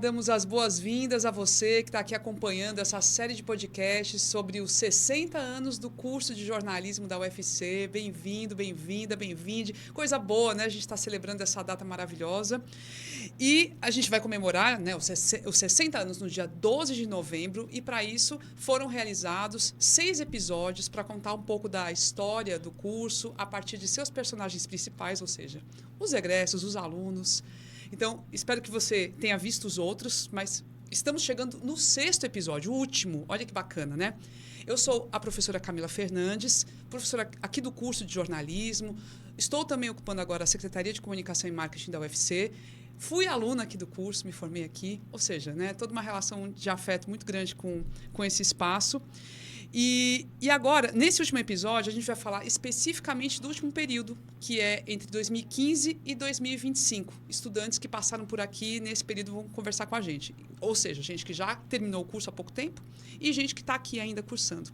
damos as boas-vindas a você que está aqui acompanhando essa série de podcasts sobre os 60 anos do curso de jornalismo da UFC. Bem-vindo, bem-vinda, bem-vinde. Coisa boa, né? A gente está celebrando essa data maravilhosa. E a gente vai comemorar, né, os 60 anos no dia 12 de novembro e, para isso, foram realizados 6 episódios para contar um pouco da história do curso a partir de seus personagens principais, ou seja, os egressos, os alunos. Então, espero que você tenha visto os outros, mas estamos chegando no 6º episódio, o último. Olha que bacana, né? Eu sou a professora Camila Fernandes, professora aqui do curso de jornalismo. Estou também ocupando agora a Secretaria de Comunicação e Marketing da UFC. Fui aluna aqui do curso, me formei aqui. Ou seja, né, toda uma relação de afeto muito grande com esse espaço. E agora, nesse último episódio, a gente vai falar especificamente do último período, que é entre 2015 e 2025. Estudantes que passaram por aqui nesse período vão conversar com a gente. Ou seja, gente que já terminou o curso há pouco tempo e gente que está aqui ainda cursando.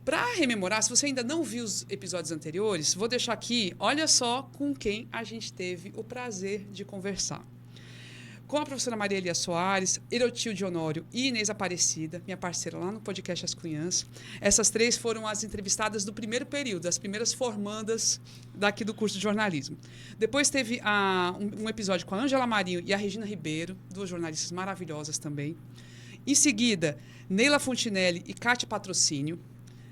Para rememorar, se você ainda não viu os episódios anteriores, vou deixar aqui, olha só com quem a gente teve o prazer de conversar. Com a professora Maria Elia Soares, Erotilde Honório e Inês Aparecida, minha parceira lá no podcast As Cunhãs. Essas 3 foram as entrevistadas do primeiro período, as primeiras formandas daqui do curso de jornalismo. Depois teve um episódio com a Ângela Marinho e a Regina Ribeiro, 2 jornalistas maravilhosas também. Em seguida, Neila Fontinelli e Kátia Patrocínio.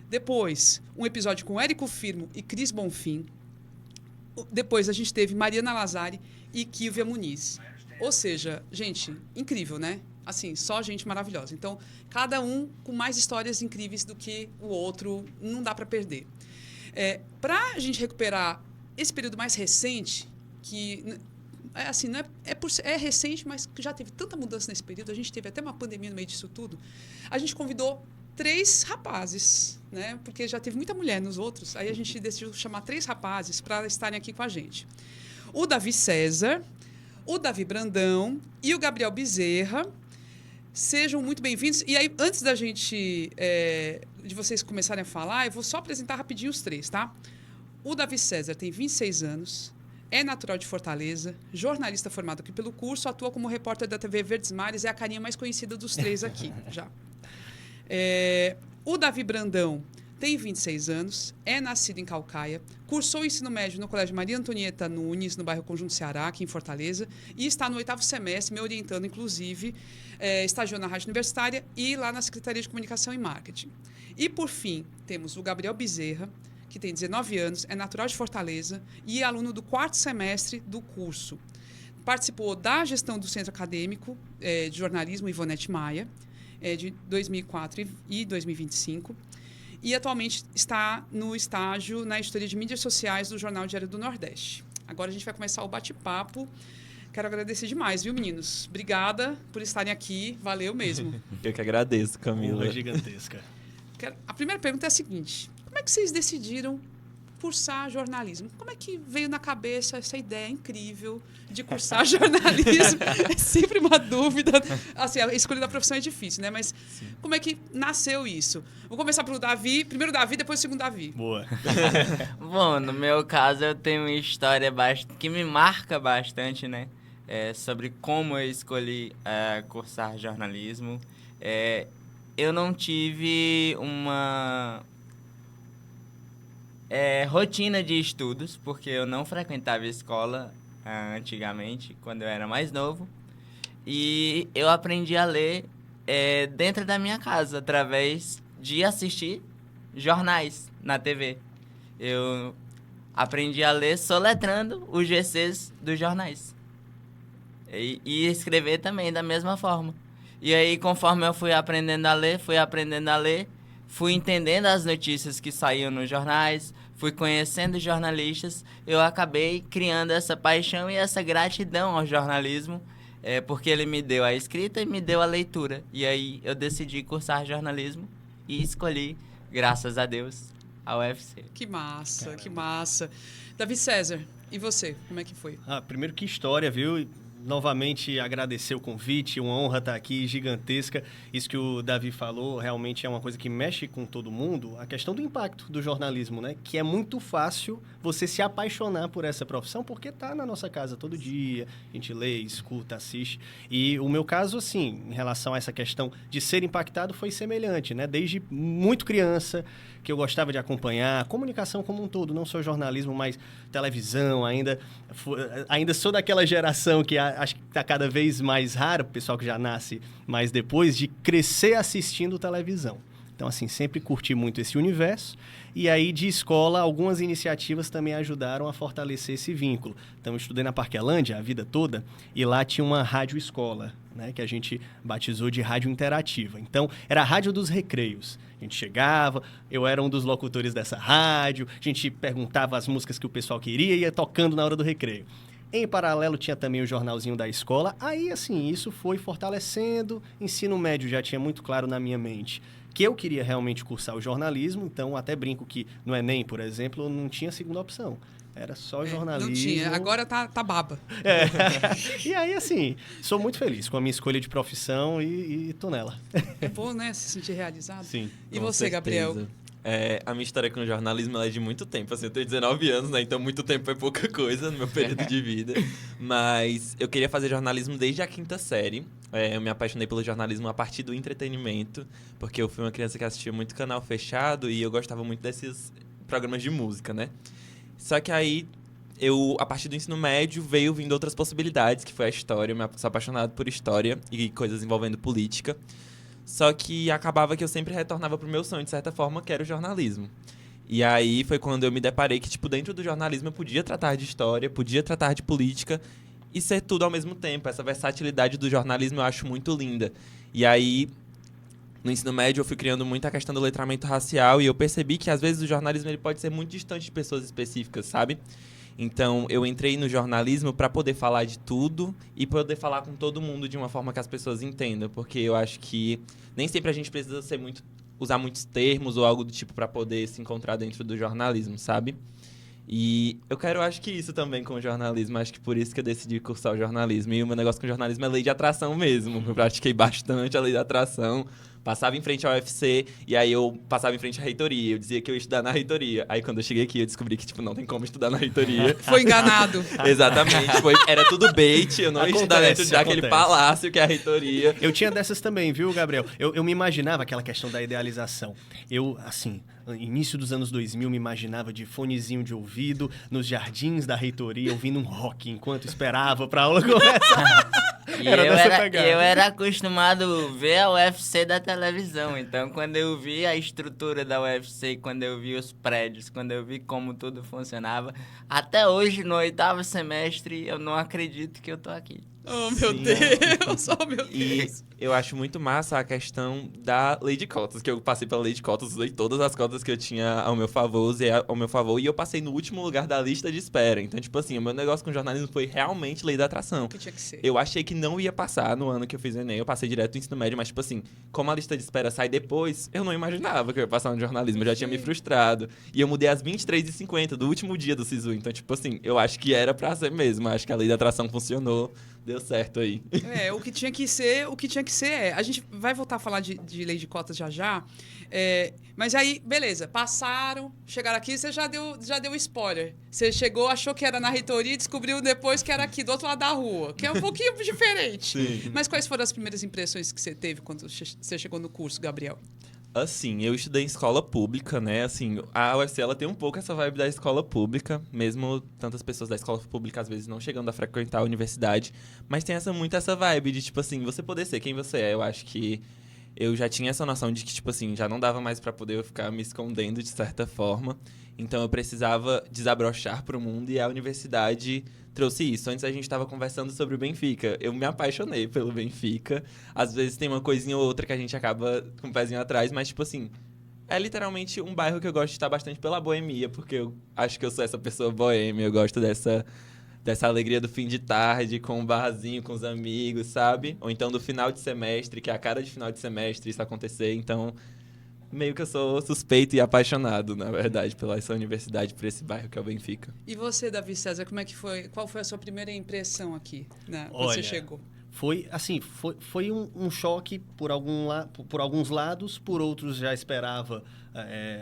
Depois, um episódio com Érico Firmo e Cris Bonfim. Depois, a gente teve Mariana Lazari e Kilvia Muniz. Ou seja, gente, incrível, né? Assim, só gente maravilhosa. Então, cada um com mais histórias incríveis do que o outro, não dá para perder. Para a gente recuperar esse período mais recente, que assim, não é recente, mas já teve tanta mudança nesse período, a gente teve até uma pandemia no meio disso tudo, a gente convidou 3 rapazes, né? Porque já teve muita mulher nos outros, aí a gente decidiu chamar 3 rapazes para estarem aqui com a gente. O Davi César, o Davi Brandão e o Gabriel Bezerra. Sejam muito bem-vindos. E aí, antes da gente, de vocês começarem a falar, eu vou só apresentar rapidinho os 3, tá? O Davi César tem 26 anos, é natural de Fortaleza, jornalista formado aqui pelo curso, atua como repórter da TV Verdes Mares, é a carinha mais conhecida dos 3 aqui, já. O Davi Brandão tem 26 anos, é nascido em Caucaia, cursou o ensino médio no Colégio Maria Antonieta Nunes, no bairro Conjunto Ceará, aqui em Fortaleza, e está no 8º semestre, me orientando, inclusive, estagiou na Rádio Universitária e lá na Secretaria de Comunicação e Marketing. E, por fim, temos o Gabriel Bezerra, que tem 19 anos, é natural de Fortaleza e é aluno do 4º semestre do curso. Participou da gestão do Centro Acadêmico de Jornalismo Ivonete Maia, de 2004 e 2025, e atualmente está no estágio na editoria de mídias sociais do Jornal Diário do Nordeste. Agora a gente vai começar o bate-papo. Quero agradecer demais, viu, meninos? Obrigada por estarem aqui, valeu mesmo. Eu que agradeço, Camila. Uma gigantesca. A primeira pergunta é a seguinte: como é que vocês decidiram cursar jornalismo? Como é que veio na cabeça essa ideia incrível de cursar jornalismo? É sempre uma dúvida. Assim, a escolha da profissão é difícil, né? Mas sim, como é que nasceu isso? Vou começar pelo Davi. Primeiro o Davi, depois o segundo Davi. Boa. Bom, no meu caso, eu tenho uma história que me marca bastante, né? Sobre como eu escolhi cursar jornalismo. Eu não tive uma rotina de estudos, porque eu não frequentava escola antigamente, quando eu era mais novo. E eu aprendi a ler dentro da minha casa, através de assistir jornais na TV. Eu aprendi a ler soletrando os GCs dos jornais. E escrever também da mesma forma. E aí, conforme eu fui aprendendo a ler, fui entendendo as notícias que saíam nos jornais, fui conhecendo jornalistas, eu acabei criando essa paixão e essa gratidão ao jornalismo, porque ele me deu a escrita e me deu a leitura. E aí eu decidi cursar jornalismo e escolhi, graças a Deus, a UFC. Que massa, que massa. Davi César, e você? Como é que foi? Primeiro, que história, viu? novamente agradecer o convite, uma honra estar aqui, gigantesca. Isso que o Davi falou realmente é uma coisa que mexe com todo mundo, a questão do impacto do jornalismo, né? Que é muito fácil você se apaixonar por essa profissão, porque está na nossa casa todo dia, a gente lê, escuta, assiste. E o meu caso, assim, em relação a essa questão de ser impactado, foi semelhante, né? Desde muito criança, que eu gostava de acompanhar, a comunicação como um todo, não só jornalismo, mas televisão, ainda sou daquela geração que acho que está cada vez mais raro, o pessoal que já nasce mais depois, de crescer assistindo televisão. Então, assim, sempre curti muito esse universo. E aí, de escola, algumas iniciativas também ajudaram a fortalecer esse vínculo. Então, eu estudei na Parquelândia a vida toda e lá tinha uma rádio-escola, né, que a gente batizou de rádio interativa. Então, era a rádio dos recreios. A gente chegava, eu era um dos locutores dessa rádio, a gente perguntava as músicas que o pessoal queria e ia tocando na hora do recreio. Em paralelo, tinha também o jornalzinho da escola. Aí, assim, isso foi fortalecendo. Ensino médio já tinha muito claro na minha mente que eu queria realmente cursar o jornalismo. Então, até brinco que no Enem, por exemplo, não tinha segunda opção. Era só jornalismo. Não tinha, agora tá baba. E aí, assim, sou muito feliz com a minha escolha de profissão e tô nela. É bom, né? Se sentir realizado. Sim. E Com você, certeza. Gabriel? A minha história com o jornalismo ela é de muito tempo. Assim, eu tenho 19 anos, né? Então muito tempo é pouca coisa no meu período de vida. Mas eu queria fazer jornalismo desde a quinta série. Eu me apaixonei pelo jornalismo a partir do entretenimento. Porque eu fui uma criança que assistia muito canal fechado e eu gostava muito desses programas de música, né? Só que aí, a partir do ensino médio, veio vindo outras possibilidades, que foi a história. Eu sou apaixonado por história e coisas envolvendo política. Só que acabava que eu sempre retornava pro meu sonho, de certa forma, que era o jornalismo. E aí foi quando eu me deparei que, tipo, dentro do jornalismo eu podia tratar de história, podia tratar de política e ser tudo ao mesmo tempo. Essa versatilidade do jornalismo eu acho muito linda. E aí, no ensino médio, eu fui criando muito a questão do letramento racial e eu percebi que, às vezes, o jornalismo ele pode ser muito distante de pessoas específicas, sabe? Então, eu entrei no jornalismo para poder falar de tudo e poder falar com todo mundo de uma forma que as pessoas entendam, porque eu acho que nem sempre a gente precisa usar muitos termos ou algo do tipo para poder se encontrar dentro do jornalismo, sabe? E eu acho que isso também com o jornalismo, acho que por isso que eu decidi cursar o jornalismo. E o meu negócio com o jornalismo é lei de atração mesmo, eu pratiquei bastante a lei de atração. Passava em frente ao UFC e aí eu passava em frente à reitoria. Eu dizia que eu ia estudar na reitoria. Aí quando eu cheguei aqui, eu descobri que, tipo, não tem como estudar na reitoria. Foi enganado. Exatamente. Era tudo bait. Eu não ia estudar dentro daquele palácio que é a reitoria. Eu tinha dessas também, viu, Gabriel? Eu me imaginava aquela questão da idealização. Eu, assim, início dos anos 2000, me imaginava de fonezinho de ouvido, nos jardins da reitoria, ouvindo um rock enquanto esperava pra aula começar. E eu era acostumado a ver a UFC da televisão. Então, quando eu vi a estrutura da UFC, quando eu vi os prédios, quando eu vi como tudo funcionava, até hoje, no 8º semestre, eu não acredito que eu tô aqui. Oh, meu Deus! Oh, meu Deus! E eu acho muito massa a questão da lei de cotas, que eu passei pela lei de cotas, usei todas as cotas que eu tinha ao meu favor, usei ao meu favor, e eu passei no último lugar da lista de espera. Então, tipo assim, o meu negócio com jornalismo foi realmente lei da atração. Que tinha que ser. Eu achei que não ia passar no ano que eu fiz o Enem, eu passei direto no ensino médio, mas, tipo assim, como a lista de espera sai depois, eu não imaginava que eu ia passar no jornalismo, eu já tinha me frustrado. E eu mudei às 23h50 do último dia do SISU, então, tipo assim, eu acho que era pra ser mesmo, acho que a lei da atração funcionou. Deu certo aí. O que tinha que ser é. A gente vai voltar a falar de lei de cotas já. Mas aí, beleza, passaram, chegaram aqui, você já deu spoiler. Você chegou, achou que era na reitoria e descobriu depois que era aqui, do outro lado da rua, que é um pouquinho diferente. Sim. Mas quais foram as primeiras impressões que você teve quando você chegou no curso, Gabriel? Assim, eu estudei em escola pública, né? Assim, a UFC, ela tem um pouco essa vibe da escola pública, mesmo tantas pessoas da escola pública, às vezes, não chegando a frequentar a universidade, mas tem muito essa vibe de, tipo assim, você poder ser quem você é. Eu acho que eu já tinha essa noção de que, tipo assim, já não dava mais pra poder eu ficar me escondendo de certa forma, então eu precisava desabrochar pro mundo e a universidade trouxe isso. Antes a gente estava conversando sobre o Benfica. Eu me apaixonei pelo Benfica. Às vezes tem uma coisinha ou outra que a gente acaba com o pezinho atrás, mas, tipo assim, é literalmente um bairro que eu gosto de estar bastante pela boemia, porque eu acho que eu sou essa pessoa boêmia, eu gosto dessa alegria do fim de tarde, com um barzinho, com os amigos, sabe? Ou então do final de semestre, que é a cara de final de semestre isso acontecer. Então, meio que eu sou suspeito e apaixonado, na verdade, pela essa universidade, por esse bairro que é o Benfica. E você, Davi César, como é que foi? Qual foi a sua primeira impressão aqui, né, quando você Olha, chegou? Foi assim, foi um choque por alguns lados, por outros já esperava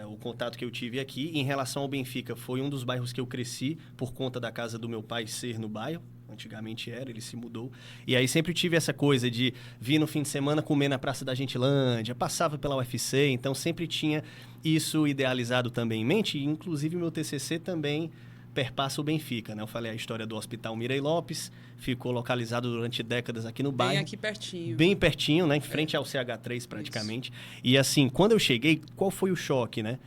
o contato que eu tive aqui. Em relação ao Benfica, foi um dos bairros que eu cresci por conta da casa do meu pai ser no bairro. Antigamente era, ele se mudou. E aí sempre tive essa coisa de vir no fim de semana comer na Praça da Gentilândia, passava pela UFC, então sempre tinha isso idealizado também em mente. E, inclusive, meu TCC também perpassa o Benfica, né? Eu falei a história do Hospital Mirei Lopes, ficou localizado durante décadas aqui no bairro. Bem aqui pertinho. Bem pertinho, né? Em frente ao CH3 praticamente. Isso. E assim, quando eu cheguei, qual foi o choque, né?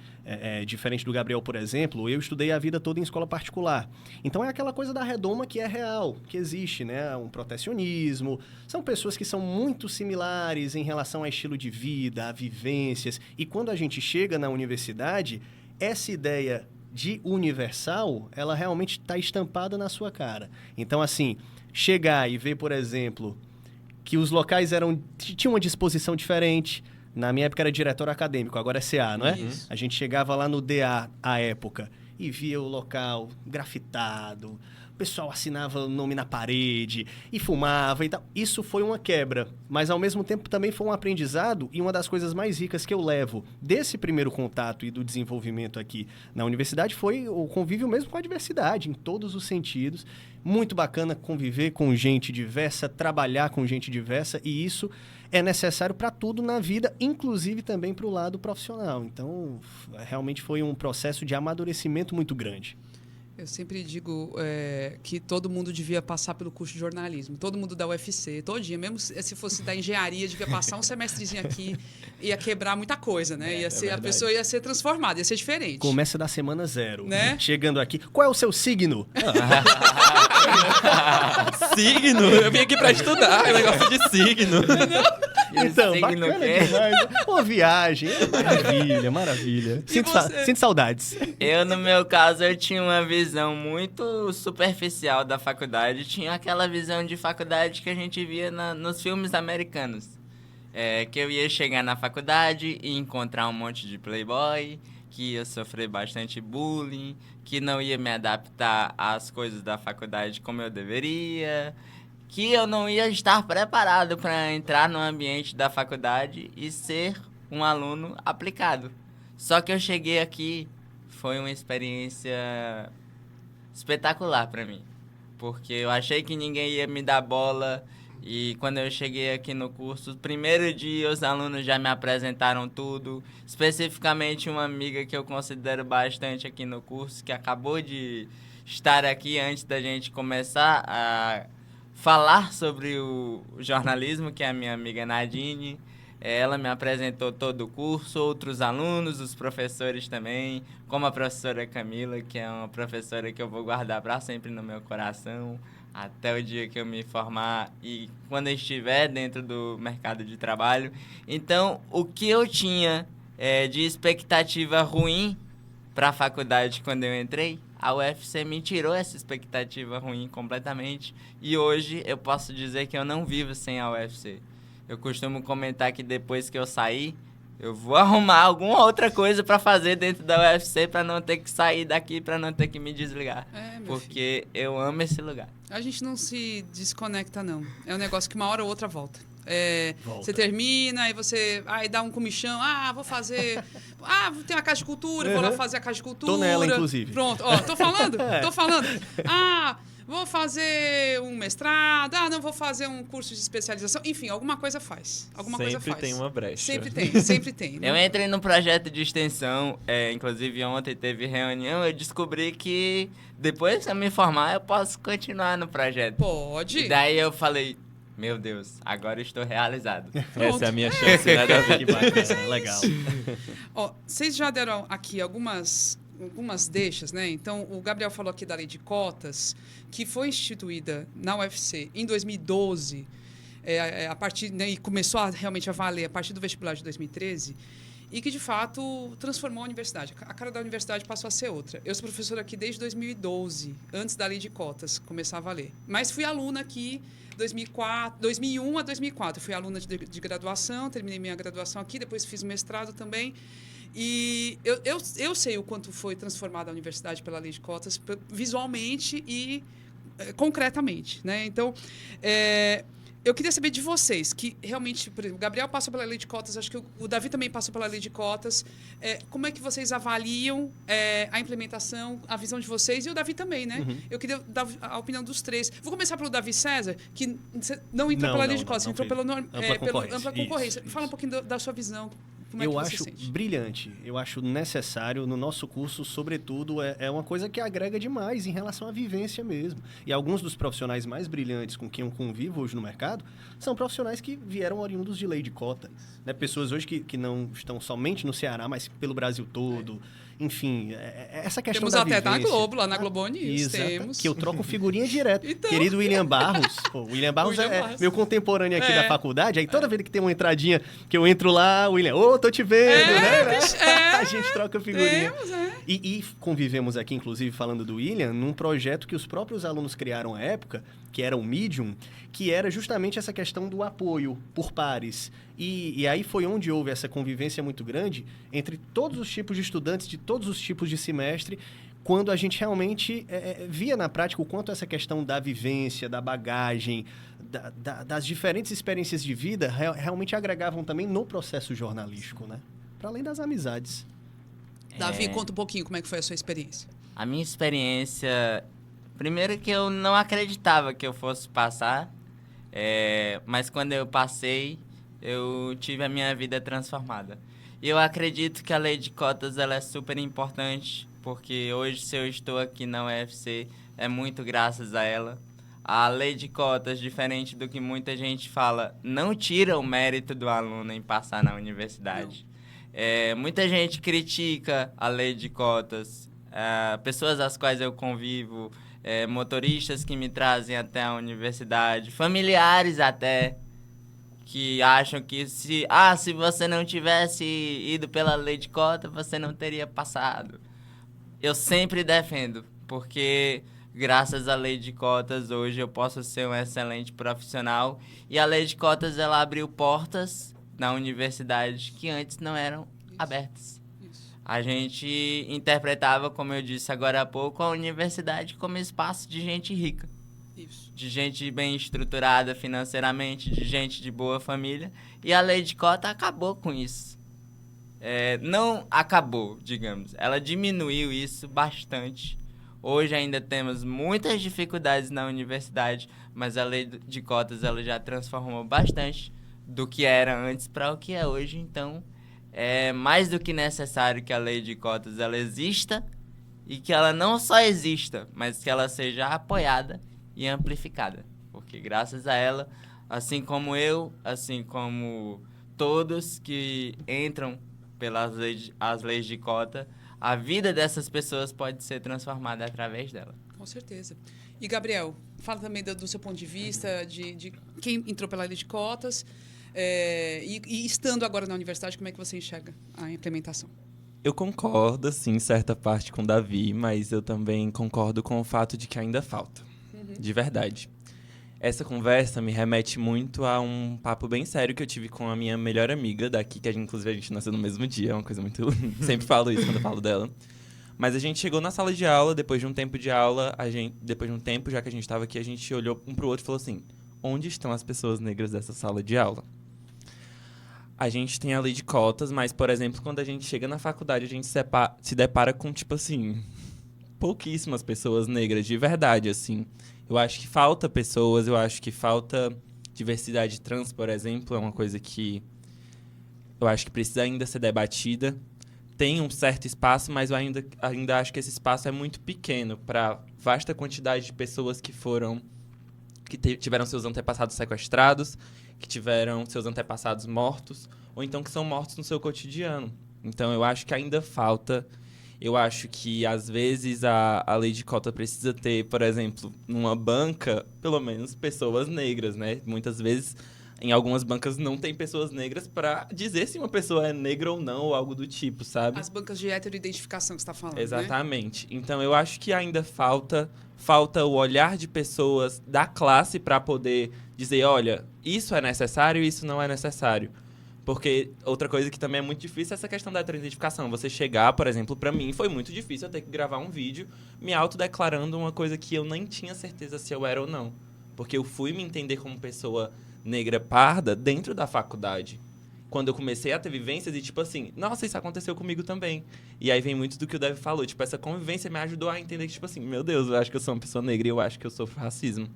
Diferente do Gabriel, por exemplo, eu estudei a vida toda em escola particular. Então é aquela coisa da redoma que é real, que existe, né? Um protecionismo. São pessoas que são muito similares em relação a estilo de vida, a vivências. E quando a gente chega na universidade, essa ideia de universal, ela realmente está estampada na sua cara. Então, assim, chegar e ver, por exemplo, que os locais tinham uma disposição diferente. Na minha época era diretor acadêmico, agora é CA, não é? Isso. A gente chegava lá no DA, à época, e via o local grafitado, o pessoal assinava o nome na parede e fumava e tal. Isso foi uma quebra, mas ao mesmo tempo também foi um aprendizado, e uma das coisas mais ricas que eu levo desse primeiro contato e do desenvolvimento aqui na universidade foi o convívio mesmo com a diversidade, em todos os sentidos. Muito bacana conviver com gente diversa, trabalhar com gente diversa, e isso é necessário para tudo na vida, inclusive também para o lado profissional. Então, realmente foi um processo de amadurecimento muito grande. Eu sempre digo que todo mundo devia passar pelo curso de jornalismo. Todo mundo da UFC, todinha. Mesmo se fosse da engenharia, devia passar um semestrezinho aqui. Ia quebrar muita coisa, né? A pessoa ia ser transformada, ia ser diferente. Começa da semana 0. Né? Chegando aqui. Qual é o seu signo? Signo? Eu vim aqui pra estudar, é negócio de signo. Então, signo bacana quê? demais. Uma viagem. Maravilha, maravilha. você? Sinto saudades. Eu, no meu caso, eu tinha uma visão muito superficial da faculdade. Tinha aquela visão de faculdade que a gente via nos filmes americanos. Que eu ia chegar na faculdade e encontrar um monte de playboy, que ia sofrer bastante bullying, que não ia me adaptar às coisas da faculdade como eu deveria, que eu não ia estar preparado para entrar no ambiente da faculdade e ser um aluno aplicado. Só que eu cheguei aqui, foi uma experiência espetacular para mim, porque eu achei que ninguém ia me dar bola, e quando eu cheguei aqui no curso, no primeiro dia os alunos já me apresentaram tudo, especificamente uma amiga que eu considero bastante aqui no curso, que acabou de estar aqui antes da gente começar a falar sobre o jornalismo, que é a minha amiga Nadine. Ela me apresentou todo o curso, outros alunos, os professores também, como a professora Camila, que é uma professora que eu vou guardar para sempre no meu coração, até o dia que eu me formar e quando eu estiver dentro do mercado de trabalho. Então, o que eu tinha de expectativa ruim para a faculdade quando eu entrei, a UFC me tirou essa expectativa ruim completamente, e hoje eu posso dizer que eu não vivo sem a UFC. Eu costumo comentar que depois que eu sair, eu vou arrumar alguma outra coisa para fazer dentro da UFC para não ter que sair daqui, para não ter que me desligar. Porque eu amo esse lugar. A gente não se desconecta, não. É um negócio que uma hora ou outra volta. Volta. Você termina, aí você dá um comichão. Vou fazer... tem uma casa de cultura, vou lá fazer a casa de cultura. Tô nela, inclusive. Pronto, tô falando? Tô falando. Vou fazer um mestrado. Não, vou fazer um curso de especialização. Enfim, alguma coisa faz. Sempre tem uma brecha. Sempre tem. Eu entrei no projeto de extensão, inclusive ontem teve reunião, eu descobri que depois que eu me formar, eu posso continuar no projeto. Pode. E daí eu falei, meu Deus, agora eu estou realizado. Essa é a minha chance, né, Davi? Que bacana, legal. Vocês já deram aqui algumas deixas, né? Então, o Gabriel falou aqui da lei de cotas, que foi instituída na UFC em 2012, a partir, né, e começou realmente a valer a partir do vestibular de 2013. e que, de fato, transformou a universidade. A cara da universidade passou a ser outra. Eu sou professora aqui desde 2012, antes da lei de cotas começar a valer. Mas fui aluna aqui 2001 a 2004. Fui aluna de graduação, terminei minha graduação aqui, depois fiz mestrado também. E eu sei o quanto foi transformada a universidade pela lei de cotas, visualmente e concretamente, né? Então, eu queria saber de vocês, que realmente, por exemplo, o Gabriel passou pela lei de cotas, acho que o Davi também passou pela lei de cotas. Como é que vocês avaliam a implementação, a visão de vocês, e o Davi também, né? Uhum. Eu queria dar a opinião dos três. Vou começar pelo Davi César, que não entrou pela lei de cotas, entrou pela ampla concorrência. Fala um pouquinho da sua visão. Como Eu é que você acho sente? brilhante, eu acho necessário no nosso curso, sobretudo, é uma coisa que agrega demais em relação à vivência mesmo. E alguns dos profissionais mais brilhantes com quem eu convivo hoje no mercado são profissionais que vieram oriundos de lei de cota. Né? Pessoas hoje que não estão somente no Ceará, mas pelo Brasil todo. Enfim, essa questão Temos da até vivência... na Globo, lá na Globo News, Exato, temos. que eu troco figurinha direto. Então. Querido William Barros. Pô, William Barros é meu contemporâneo aqui da faculdade. Aí toda vez que tem uma entradinha que eu entro lá, William, tô te vendo, né? A gente troca figurinha. Temos, E convivemos aqui, inclusive, falando do William, num projeto que os próprios alunos criaram à época, que era o Medium, que era justamente essa questão do apoio por pares. E aí foi onde houve essa convivência muito grande entre todos os tipos de estudantes, de todos os tipos de semestre, quando a gente realmente via na prática o quanto essa questão da vivência, da bagagem, das diferentes experiências de vida realmente agregavam também no processo jornalístico, né? Para além das amizades. Davi, conta um pouquinho como é que foi a sua experiência. A minha experiência... Primeiro que eu não acreditava que eu fosse passar, mas quando eu passei, eu tive a minha vida transformada. E eu acredito que a lei de cotas ela é super importante, porque hoje, se eu estou aqui na UFC, é muito graças a ela. A lei de cotas, diferente do que muita gente fala, não tira o mérito do aluno em passar na universidade. Muita gente critica a lei de cotas, pessoas às quais eu convivo, motoristas que me trazem até a universidade, familiares até, que acham que se você não tivesse ido pela lei de cota, você não teria passado. Eu sempre defendo, porque graças à lei de cotas, hoje eu posso ser um excelente profissional, e a lei de cotas ela abriu portas na universidade que antes não eram abertas. A gente interpretava, como eu disse agora há pouco, a universidade como espaço de gente rica. Isso. De gente bem estruturada financeiramente, de gente de boa família. E a lei de cota acabou com isso. Não acabou, digamos. Ela diminuiu isso bastante. Hoje ainda temos muitas dificuldades na universidade, mas a lei de cotas ela já transformou bastante do que era antes para o que é hoje. Então, é mais do que necessário que a lei de cotas ela exista e que ela não só exista, mas que ela seja apoiada e amplificada. Porque graças a ela, assim como eu, assim como todos que entram pelas leis de cota, a vida dessas pessoas pode ser transformada através dela. Com certeza. E, Gabriel, fala também do seu ponto de vista, de quem entrou pela lei de cotas, e estando agora na universidade, como é que você enxerga a implementação? Eu concordo, assim, em certa parte com o Davi, mas eu também concordo com o fato de que ainda falta. De verdade. Essa conversa me remete muito a um papo bem sério que eu tive com a minha melhor amiga daqui, que inclusive a gente nasceu no mesmo dia, é uma coisa muito... Sempre falo isso quando eu falo dela. Mas a gente chegou na sala de aula, depois de um tempo de aula, depois de um tempo, já que a gente estava aqui, a gente olhou um pro outro e falou assim, onde estão as pessoas negras dessa sala de aula? A gente tem a lei de cotas, mas, por exemplo, quando a gente chega na faculdade, a gente se depara com, tipo assim, pouquíssimas pessoas negras de verdade, assim. Eu acho que falta pessoas, eu acho que falta diversidade trans, por exemplo, é uma coisa que eu acho que precisa ainda ser debatida. Tem um certo espaço, mas eu ainda acho que esse espaço é muito pequeno para vasta quantidade de pessoas que tiveram seus antepassados sequestrados, que tiveram seus antepassados mortos, ou então que são mortos no seu cotidiano. Então, eu acho que ainda falta. Eu acho que, às vezes, a lei de cota precisa ter, por exemplo, numa banca, pelo menos, pessoas negras, né? Muitas vezes, em algumas bancas não tem pessoas negras pra dizer se uma pessoa é negra ou não, ou algo do tipo, sabe? As bancas de heteroidentificação que você está falando, né? Exatamente. Então, eu acho que ainda falta o olhar de pessoas da classe para poder dizer, olha, isso é necessário e isso não é necessário. Porque outra coisa que também é muito difícil é essa questão da heteroidentificação. Você chegar, por exemplo, para mim foi muito difícil eu ter que gravar um vídeo me autodeclarando uma coisa que eu nem tinha certeza se eu era ou não. Porque eu fui me entender como pessoa negra parda dentro da faculdade. Quando eu comecei a ter vivências e, tipo assim, nossa, isso aconteceu comigo também. E aí vem muito do que o Dev falou. Tipo, essa convivência me ajudou a entender que, tipo assim, meu Deus, eu acho que eu sou uma pessoa negra e eu acho que eu sofro racismo.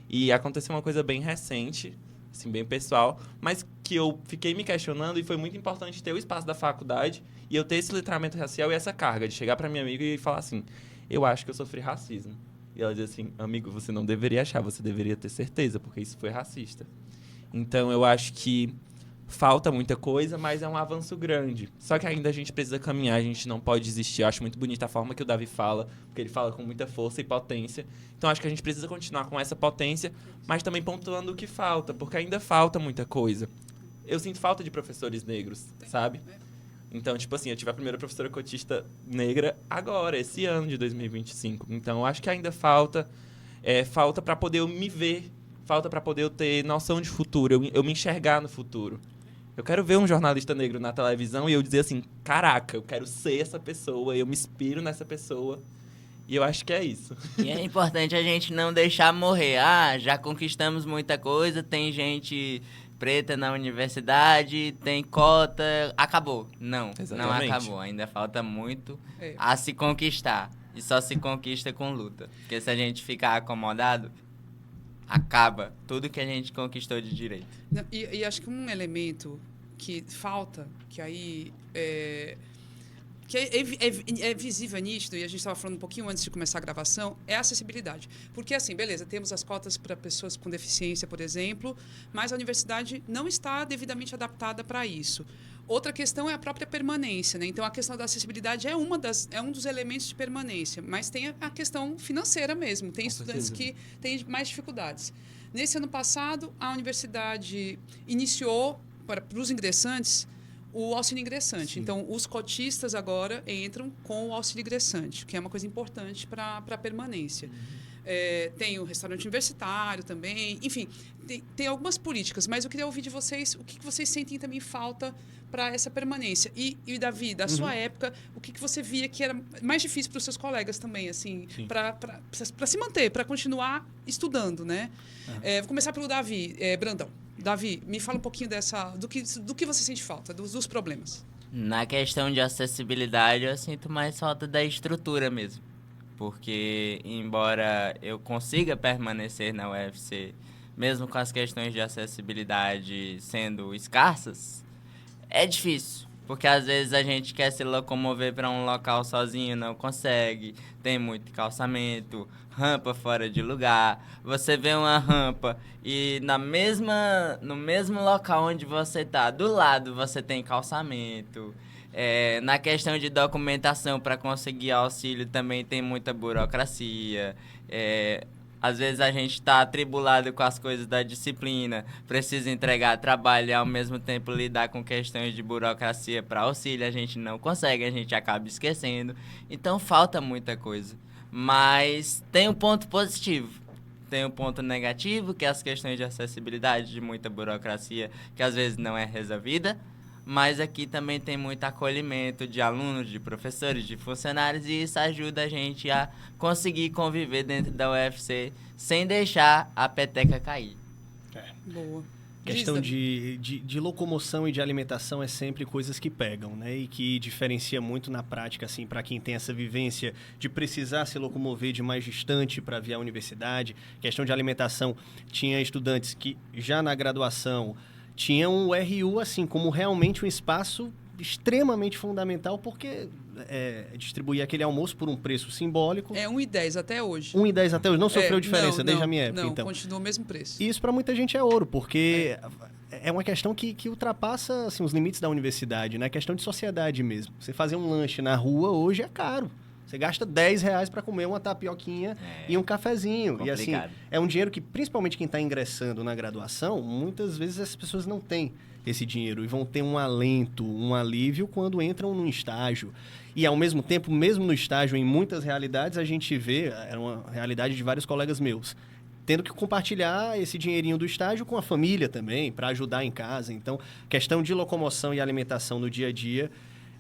E aconteceu uma coisa bem recente, assim, bem pessoal, mas que eu fiquei me questionando e foi muito importante ter o espaço da faculdade e eu ter esse letramento racial e essa carga de chegar pra minha amiga e falar assim, eu acho que eu sofri racismo. E ela diz assim, amigo, você não deveria achar, você deveria ter certeza, porque isso foi racista. Então, eu acho que falta muita coisa, mas é um avanço grande. Só que ainda a gente precisa caminhar, a gente não pode desistir. Eu acho muito bonita a forma que o Davi fala, porque ele fala com muita força e potência. Então, acho que a gente precisa continuar com essa potência, mas também pontuando o que falta, porque ainda falta muita coisa. Eu sinto falta de professores negros, sabe? Então, tipo assim, eu tive a primeira professora cotista negra agora, esse ano de 2025. Então, eu acho que ainda falta para poder eu me ver, falta para poder eu ter noção de futuro, eu me enxergar no futuro. Eu quero ver um jornalista negro na televisão e eu dizer assim, caraca, eu quero ser essa pessoa, eu me inspiro nessa pessoa. E eu acho que é isso. E é importante a gente não deixar morrer. Ah, já conquistamos muita coisa, tem gente preta na universidade, tem cota, acabou. Não, Exatamente. não acabou. Ainda falta muito É. a se conquistar. E só se conquista com luta. Porque se a gente ficar acomodado, acaba tudo que a gente conquistou de direito. Não, e acho que um elemento que falta, que aí é visível, é nítido, e a gente estava falando um pouquinho antes de começar a gravação, é a acessibilidade. Porque, assim, beleza, temos as cotas para pessoas com deficiência, por exemplo, mas a universidade não está devidamente adaptada para isso. Outra questão é a própria permanência, né? Então, a questão da acessibilidade é um dos elementos de permanência, mas tem a questão financeira mesmo. Tem estudantes que têm mais dificuldades. Nesse ano passado, a universidade iniciou, para os ingressantes, o auxílio ingressante. Sim. Então, os cotistas agora entram com o auxílio ingressante, que é uma coisa importante para a permanência. Tem o restaurante universitário também. Enfim, tem algumas políticas, mas eu queria ouvir de vocês o que vocês sentem também falta para essa permanência. E Davi, da sua época, o que você via que era mais difícil para os seus colegas também, assim, para se manter, para continuar estudando, né? Vou começar pelo Davi, Brandão. Davi, me fala um pouquinho do que você sente falta, dos problemas. Na questão de acessibilidade, eu sinto mais falta da estrutura mesmo. Porque, embora eu consiga permanecer na UFC, mesmo com as questões de acessibilidade sendo escassas, é difícil. Porque, às vezes, a gente quer se locomover para um local sozinho, não consegue. Tem muito calçamento, rampa fora de lugar. Você vê uma rampa e no mesmo local onde você está, do lado, você tem calçamento. Na questão de documentação para conseguir auxílio também tem muita burocracia. Às vezes a gente está atribulado com as coisas da disciplina, precisa entregar trabalho e ao mesmo tempo lidar com questões de burocracia para auxílio, a gente não consegue, a gente acaba esquecendo. Então falta muita coisa. Mas tem um ponto positivo. Tem um ponto negativo, que é as questões de acessibilidade, de muita burocracia, que às vezes não é resolvida. Mas aqui também tem muito acolhimento de alunos, de professores, de funcionários, e isso ajuda a gente a conseguir conviver dentro da UFC sem deixar a peteca cair. Boa. Questão de locomoção e de alimentação é sempre coisas que pegam, né? E que diferencia muito na prática, assim, para quem tem essa vivência de precisar se locomover de mais distante para vir à universidade. Questão de alimentação, tinha estudantes que já na graduação tinham o RU, assim, como realmente um espaço extremamente fundamental, porque distribuir aquele almoço por um preço simbólico. É 1,10 até hoje. 1,10 até hoje. Não sofreu diferença desde a minha época, não, então. Continua o mesmo preço. E isso para muita gente é ouro, porque é uma questão que ultrapassa, assim, os limites da universidade, né? É questão de sociedade mesmo. Você fazer um lanche na rua hoje é caro. Você gasta R$10 para comer uma tapioquinha e um cafezinho. Complicado. E assim, é um dinheiro que, principalmente quem está ingressando na graduação, muitas vezes as pessoas não têm esse dinheiro e vão ter um alento, um alívio quando entram num estágio. E, ao mesmo tempo, mesmo no estágio, em muitas realidades, a gente vê, era uma realidade de vários colegas meus, tendo que compartilhar esse dinheirinho do estágio com a família também, para ajudar em casa. Então, questão de locomoção e alimentação no dia a dia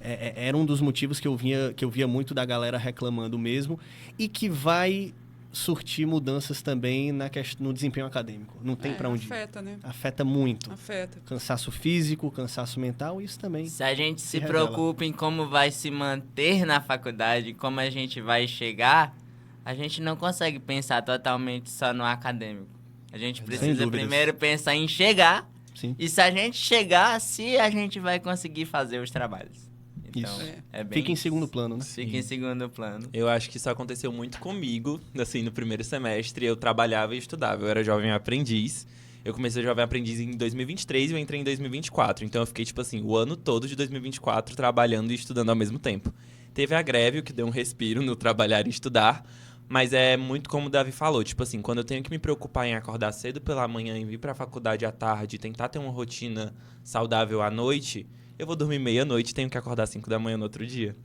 era um dos motivos que eu via muito da galera reclamando mesmo e que vai surtir mudanças também no desempenho acadêmico. Não tem para onde ir. Afeta, né? Afeta muito. Afeta. Cansaço físico, cansaço mental, isso também. Se a gente se revela. preocupa em como vai se manter na faculdade, como a gente vai chegar, a gente não consegue pensar totalmente só no acadêmico. A gente precisa dúvidas. primeiro pensar em chegar, Sim. e se a gente chegar, se a gente vai conseguir fazer os trabalhos. Então, Isso. é bem... Fica em segundo plano, né? Fica em segundo plano. Eu acho que isso aconteceu muito comigo, assim, no primeiro semestre. Eu trabalhava e estudava. Eu era jovem aprendiz. Eu comecei jovem aprendiz em 2023 e eu entrei em 2024. Então eu fiquei, tipo assim, o ano todo de 2024 trabalhando e estudando ao mesmo tempo. Teve a greve, o que deu um respiro no trabalhar e estudar. Mas é muito como o Davi falou, tipo assim, quando eu tenho que me preocupar em acordar cedo pela manhã e vir pra faculdade à tarde, tentar ter uma rotina saudável à noite, eu vou dormir meia-noite e tenho que acordar 5 da manhã no outro dia.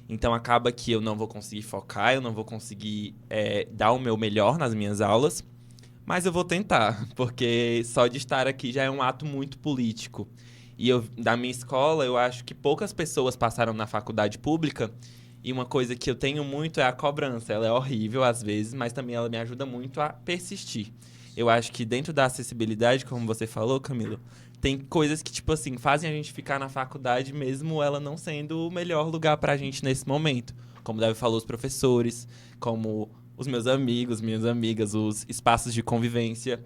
Então acaba que eu não vou conseguir focar, eu não vou conseguir dar o meu melhor nas minhas aulas, mas eu vou tentar, porque só de estar aqui já é um ato muito político. E da minha escola, eu acho que poucas pessoas passaram na faculdade pública. E uma coisa que eu tenho muito é a cobrança. Ela é horrível às vezes, mas também ela me ajuda muito a persistir. Eu acho que dentro da acessibilidade, como você falou, Camilo, tem coisas que, tipo assim, fazem a gente ficar na faculdade mesmo ela não sendo o melhor lugar pra gente nesse momento. Como o Davi falou, os professores, como os meus amigos, minhas amigas, os espaços de convivência.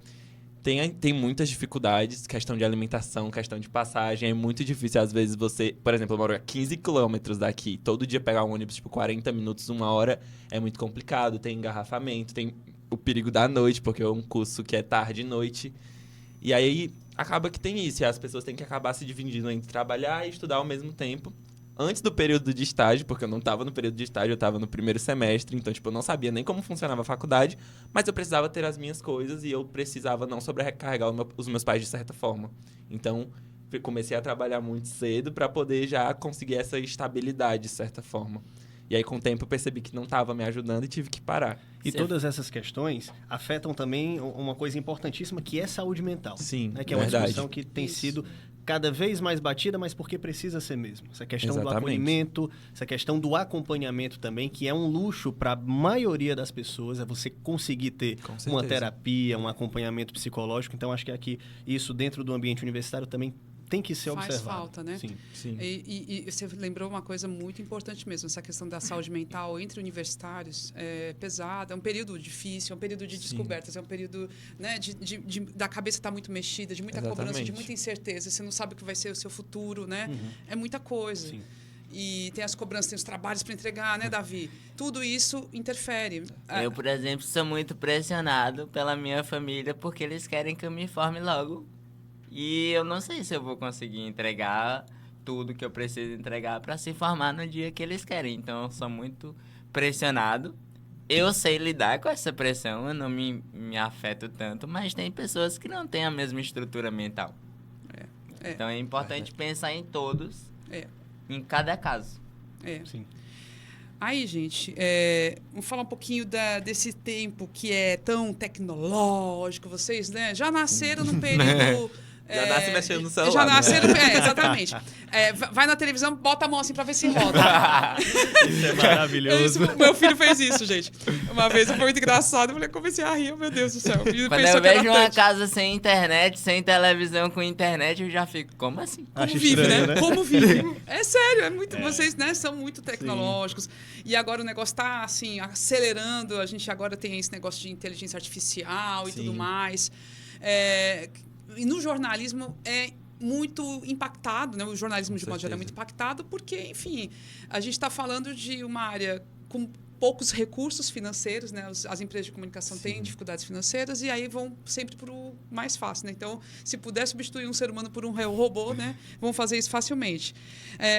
Tem muitas dificuldades, questão de alimentação, questão de passagem. É muito difícil, às vezes, você... Por exemplo, eu moro a 15 quilômetros daqui. Todo dia pegar um ônibus, tipo, 40 minutos, 1 hora, é muito complicado. Tem engarrafamento, tem o perigo da noite, porque é um curso que é tarde e noite. E aí, acaba que tem isso. E as pessoas têm que acabar se dividindo entre trabalhar e estudar ao mesmo tempo. Antes do período de estágio, porque eu não estava no período de estágio, eu estava no primeiro semestre, então, tipo, eu não sabia nem como funcionava a faculdade, mas eu precisava ter as minhas coisas e eu precisava não sobrecarregar os meus pais de certa forma. Então, comecei a trabalhar muito cedo para poder já conseguir essa estabilidade, de certa forma. E aí, com o tempo, eu percebi que não estava me ajudando e tive que parar. E todas essas questões afetam também uma coisa importantíssima, que é saúde mental. Sim, né? Que é uma verdade. discussão que tem sido cada vez mais batida, mas porque precisa ser mesmo. Essa questão do Exatamente. acolhimento, essa questão do acompanhamento também, que é um luxo para a maioria das pessoas, é você conseguir ter Com uma certeza. terapia, um acompanhamento psicológico. Então, acho que aqui, isso dentro do ambiente universitário também tem que ser Faz observado. falta, né? Sim. Sim. E você lembrou uma coisa muito importante mesmo, essa questão da saúde mental entre universitários é pesada, é um período difícil, é um período de Sim. descobertas, é um período, né, da cabeça estar muito mexida, de muita cobrança, de Exatamente. muita incerteza, você não sabe o que vai ser o seu futuro, né? É muita coisa. Sim. E tem as cobranças, tem os trabalhos para entregar, né, Davi? Tudo isso interfere. Eu, por exemplo, sou muito pressionado pela minha família porque eles querem que eu me forme logo. E eu não sei se eu vou conseguir entregar tudo que eu preciso entregar para se formar no dia que eles querem. Então, eu sou muito pressionado. Eu sei lidar com essa pressão, eu não me afeto tanto, mas tem pessoas que não têm a mesma estrutura mental. Então, é importante pensar em todos, em cada caso. Sim. Aí, gente, vamos falar um pouquinho desse tempo que é tão tecnológico. Vocês, né, já nasceram num período... Já nasce mexendo no celular, Já né? nasceram... exatamente. Vai na televisão, bota a mão assim pra ver se roda. Isso é maravilhoso. Meu filho fez isso, gente. Uma vez foi muito engraçado. Eu falei, comecei a rir, meu Deus do céu. E Quando pensou eu que era vejo uma touch. casa sem internet, sem televisão com internet, eu já fico, como assim? Como Acho vive, estranho, né? né? Como vive. É sério, é muito. Vocês, né, são muito tecnológicos. E agora o negócio está assim, acelerando. A gente agora tem esse negócio de inteligência artificial e Sim. tudo mais. E no jornalismo é muito impactado, né? O jornalismo, de modo geral, é muito impactado porque, enfim, a gente está falando de uma área com poucos recursos financeiros, né? As empresas de comunicação têm dificuldades financeiras e aí vão sempre para o mais fácil, né? Então, se puder substituir um ser humano por um robô, né? Vão fazer isso facilmente.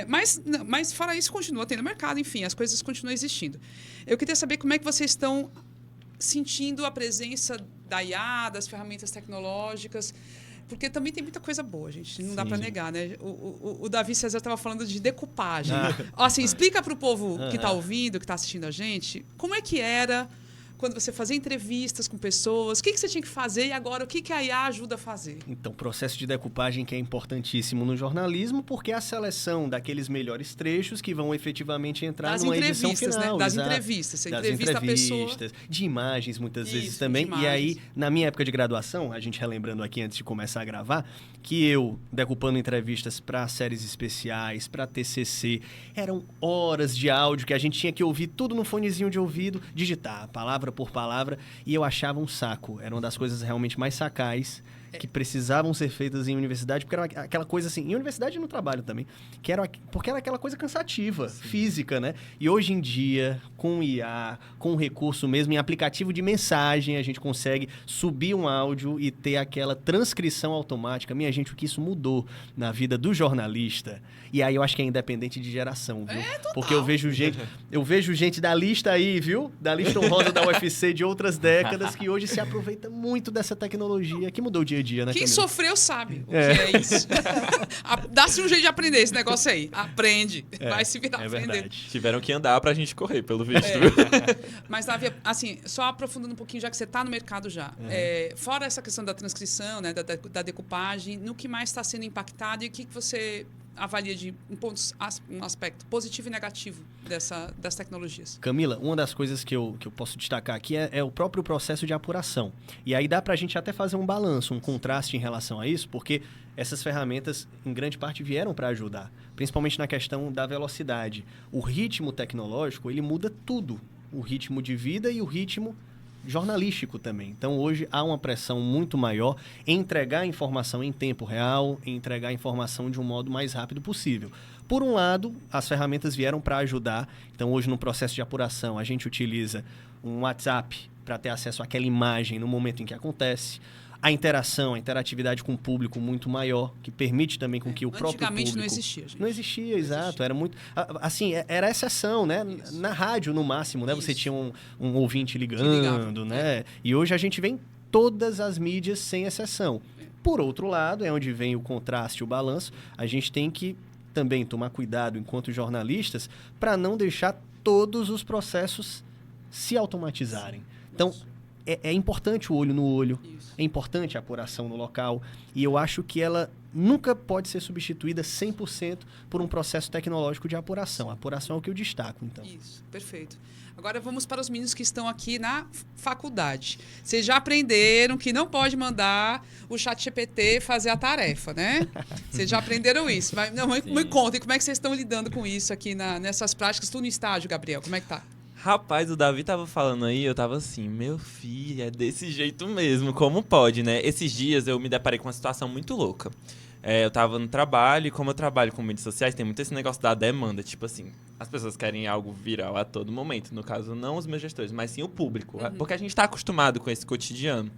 Mas fora isso, continua tendo mercado, enfim, as coisas continuam existindo. Eu queria saber como é que vocês estão sentindo a presença da IA, das ferramentas tecnológicas, porque também tem muita coisa boa, gente. Não dá para negar, né? O Davi César estava falando de decupagem. Assim, explica para o povo que está ouvindo, que está assistindo a gente, como é que era quando você fazia entrevistas com pessoas, o que você tinha que fazer e agora o que a IA ajuda a fazer? Então, processo de decupagem que é importantíssimo no jornalismo, porque é a seleção daqueles melhores trechos que vão efetivamente entrar numa edição final. Né? Das entrevistas. Você entrevista a pessoa. De imagens, muitas vezes Isso, também. E aí, na minha época de graduação, a gente relembrando aqui antes de começar a gravar, que eu, decupando entrevistas para séries especiais, para TCC, eram horas de áudio que a gente tinha que ouvir tudo no fonezinho de ouvido, digitar palavra por palavra, e eu achava um saco. Era uma das coisas realmente mais sacais que precisavam ser feitas em universidade, porque era aquela coisa assim, em universidade e no trabalho também, porque era aquela coisa cansativa, física, né? E hoje em dia, com IA, com recurso mesmo, em aplicativo de mensagem, a gente consegue subir um áudio e ter aquela transcrição automática. Minha gente, o que isso mudou na vida do jornalista? E aí eu acho que é independente de geração, viu? Porque eu vejo gente da lista aí, viu? Da lista honrosa da UFC de outras décadas, que hoje se aproveita muito dessa tecnologia que mudou o dia a dia, né? Quem sofreu sabe o que é isso. Dá-se um jeito de aprender esse negócio aí. Aprende. Vai se virar aprendendo. Verdade. Tiveram que andar pra gente correr, pelo visto. Mas, Davi, assim, só aprofundando um pouquinho, já que você está no mercado já. Fora essa questão da transcrição, né, da decupagem, no que mais está sendo impactado e o que você avalia de um aspecto positivo e negativo das tecnologias? Camila, uma das coisas que eu posso destacar aqui é o próprio processo de apuração. E aí dá para a gente até fazer um balanço, um contraste em relação a isso, porque essas ferramentas, em grande parte, vieram para ajudar, principalmente na questão da velocidade. O ritmo tecnológico, ele muda tudo. O ritmo de vida e o ritmo jornalístico também. Então, hoje há uma pressão muito maior em entregar a informação em tempo real, em entregar a informação de um modo mais rápido possível. Por um lado, as ferramentas vieram para ajudar. Então, hoje, no processo de apuração, a gente utiliza um WhatsApp para ter acesso àquela imagem no momento em que acontece. A interação, a interatividade com o público muito maior, que permite também com que o próprio público... Antigamente não existia, gente. Não existia, exato. Era muito... Assim, era exceção, né? Isso. Na rádio, no máximo, né? Isso. Você tinha um ouvinte ligando, né? E hoje a gente vê em todas as mídias, sem exceção. Por outro lado, é onde vem o contraste, o balanço. A gente tem que também tomar cuidado, enquanto jornalistas, para não deixar todos os processos se automatizarem. Então, é importante o olho no olho. É importante a apuração no local, e eu acho que ela nunca pode ser substituída 100% por um processo tecnológico de apuração. A apuração é o que eu destaco, então. Isso, perfeito. Agora vamos para os meninos que estão aqui na faculdade. Vocês já aprenderam que não pode mandar o ChatGPT fazer a tarefa, né? Vocês já aprenderam isso. Mas, não, me contem, como é que vocês estão lidando com isso aqui nessas práticas? Tu no estágio, Gabriel, como é que tá? Rapaz, o Davi tava falando aí, eu tava assim, meu filho, é desse jeito mesmo, como pode, né? Esses dias eu me deparei com uma situação muito louca. Eu tava no trabalho, e como eu trabalho com mídias sociais, tem muito esse negócio da demanda, tipo assim, as pessoas querem algo viral a todo momento, no caso não os meus gestores, mas sim o público, porque a gente tá acostumado com esse cotidiano.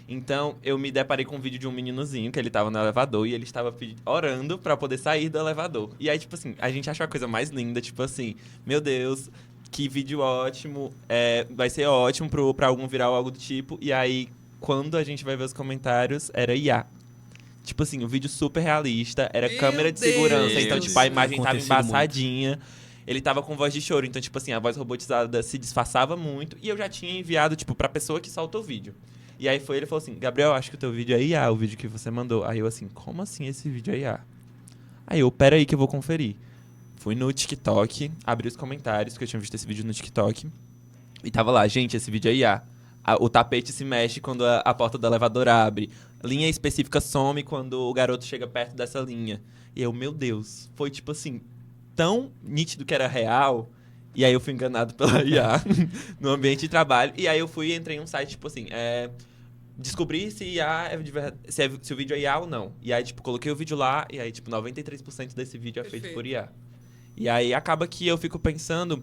Então, eu me deparei com um vídeo de um meninozinho, que ele tava no elevador, e ele estava orando pra poder sair do elevador. E aí, tipo assim, a gente achou a coisa mais linda, tipo assim, meu Deus... Que vídeo ótimo, vai ser ótimo pra algum viral, algo do tipo. E aí, quando a gente vai ver os comentários, era IA. Tipo assim, um vídeo super realista, era câmera de segurança. Então, tipo, a imagem tava embaçadinha. Ele tava com voz de choro. Então, tipo assim, a voz robotizada se disfarçava muito. E eu já tinha enviado, tipo, pra pessoa que soltou o vídeo. E aí ele falou assim, Gabriel, acho que o teu vídeo é IA, o vídeo que você mandou. Aí eu assim, como assim esse vídeo é IA? Aí eu, pera aí que eu vou conferir. Fui no TikTok, abri os comentários, porque eu tinha visto esse vídeo no TikTok. E tava lá, gente, esse vídeo é IA. O tapete se mexe quando a porta do elevador abre. Linha específica some quando o garoto chega perto dessa linha. E eu, meu Deus, foi tipo assim, tão nítido que era real. E aí eu fui enganado pela IA no ambiente de trabalho. E aí eu entrei em um site, tipo assim, descobri se IA se o vídeo é IA ou não. E aí, tipo, coloquei o vídeo lá, e aí, tipo, 93% desse vídeo é feito por IA. E aí acaba que eu fico pensando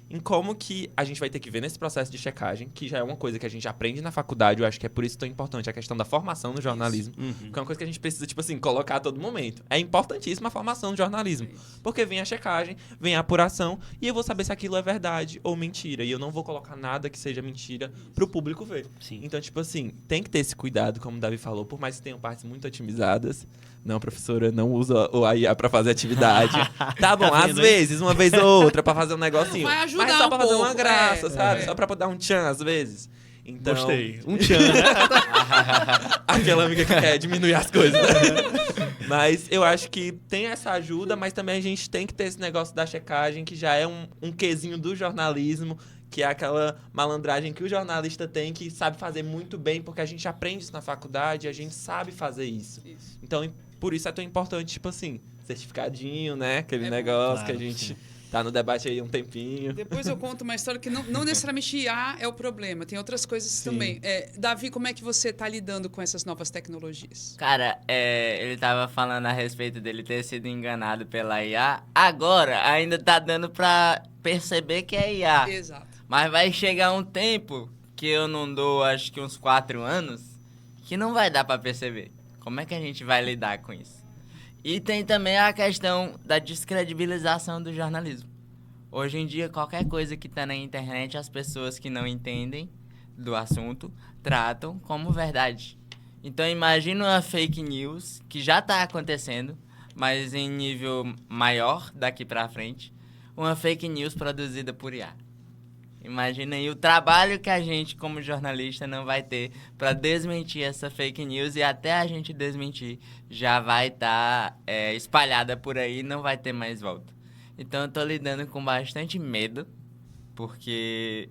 em como que a gente vai ter que ver nesse processo de checagem, que já é uma coisa que a gente aprende na faculdade, eu acho que é por isso tão importante a questão da formação no jornalismo, que é uma coisa que a gente precisa, tipo assim, colocar a todo momento. É importantíssima a formação no jornalismo, porque vem a checagem, vem a apuração, e eu vou saber se aquilo é verdade ou mentira, e eu não vou colocar nada que seja mentira pro público ver. Sim. Então, tipo assim, tem que ter esse cuidado, como o Davi falou, por mais que tenham partes muito otimizadas. Não, professora, não usa o IA pra fazer atividade. Tá bom, Tá às vendo, vezes, uma vez ou outra, pra fazer um negocinho. Vai ajudar mas só pra um fazer pouco, uma graça, sabe? é. Só pra dar um tchan, às vezes. Então, Gostei. Um tchan, né? aquela amiga que quer diminuir as coisas. Né? Mas eu acho que tem essa ajuda, mas também a gente tem que ter esse negócio da checagem, que já é um quezinho do jornalismo, que é aquela malandragem que o jornalista tem, que sabe fazer muito bem, porque a gente aprende isso na faculdade, a gente sabe fazer isso. Então, por isso é tão importante, tipo assim, certificadinho, né? Aquele negócio que a gente tá no debate aí um tempinho. Depois eu conto uma história que não necessariamente IA é o problema, tem outras coisas também. Davi, como é que você tá lidando com essas novas tecnologias? Cara, ele tava falando a respeito dele ter sido enganado pela IA. Agora, ainda tá dando pra perceber que é IA. Exato. Mas vai chegar um tempo, que eu não dou, acho que uns 4 anos, que não vai dar pra perceber. Como é que a gente vai lidar com isso? E tem também a questão da descredibilização do jornalismo. Hoje em dia, qualquer coisa que tá na internet, as pessoas que não entendem do assunto tratam como verdade. Então, imagina uma fake news que já tá acontecendo, mas em nível maior daqui pra frente, uma fake news produzida por IA. Imagina aí o trabalho que a gente, como jornalista, não vai ter para desmentir essa fake news, e até a gente desmentir já vai estar espalhada por aí e não vai ter mais volta. Então eu tô lidando com bastante medo, porque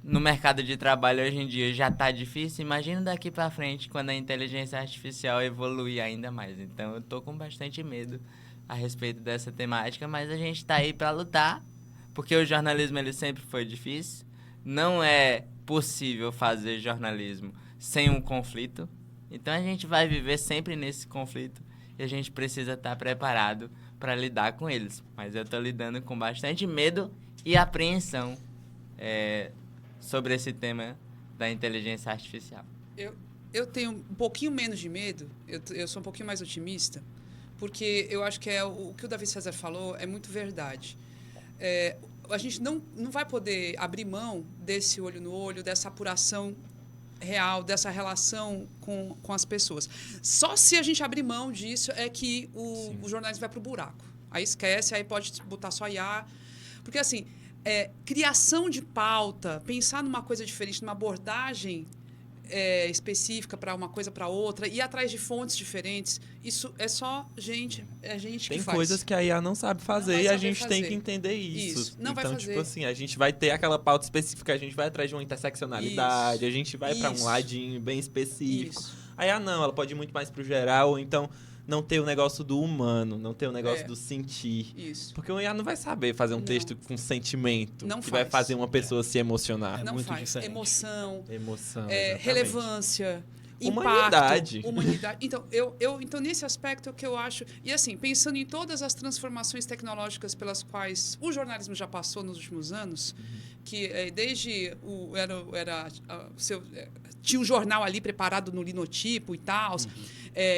no mercado de trabalho hoje em dia já tá difícil. Imagina daqui para frente quando a inteligência artificial evoluir ainda mais. Então eu tô com bastante medo a respeito dessa temática, mas a gente tá aí para lutar. Porque o jornalismo ele sempre foi difícil. Não é possível fazer jornalismo sem um conflito. Então a gente vai viver sempre nesse conflito e a gente precisa estar preparado para lidar com eles. Mas eu estou lidando com bastante medo e apreensão sobre esse tema da inteligência artificial. Eu tenho um pouquinho menos de medo, eu sou um pouquinho mais otimista, porque eu acho que o que o Davi César falou é muito verdade. A gente não vai poder abrir mão desse olho no olho, dessa apuração real, dessa relação com as pessoas. Só se a gente abrir mão disso é que o jornalismo vai para o buraco. Aí esquece, aí pode botar só IA. Porque, assim, criação de pauta, pensar numa coisa diferente, numa abordagem específica para uma coisa para outra, ir atrás de fontes diferentes, isso é só gente Tem que faz. coisas que a IA não sabe fazer e a gente tem que entender isso. Não então, vai fazer. tipo assim, a gente vai ter aquela pauta específica, a gente vai atrás de uma interseccionalidade, a gente vai para um ladinho bem específico. A IA não, ela pode ir muito mais pro geral, ou então não ter o negócio do humano, não ter o negócio do sentir. Isso. Porque o IA não vai saber fazer um texto com sentimento, não que vai fazer uma pessoa se emocionar. Não muito faz. diferente. Emoção, relevância, humanidade. impacto, humanidade. Então, nesse aspecto, é o que eu acho... E, assim, pensando em todas as transformações tecnológicas pelas quais o jornalismo já passou nos últimos anos, que desde tinha um jornal ali preparado no linotipo e tal,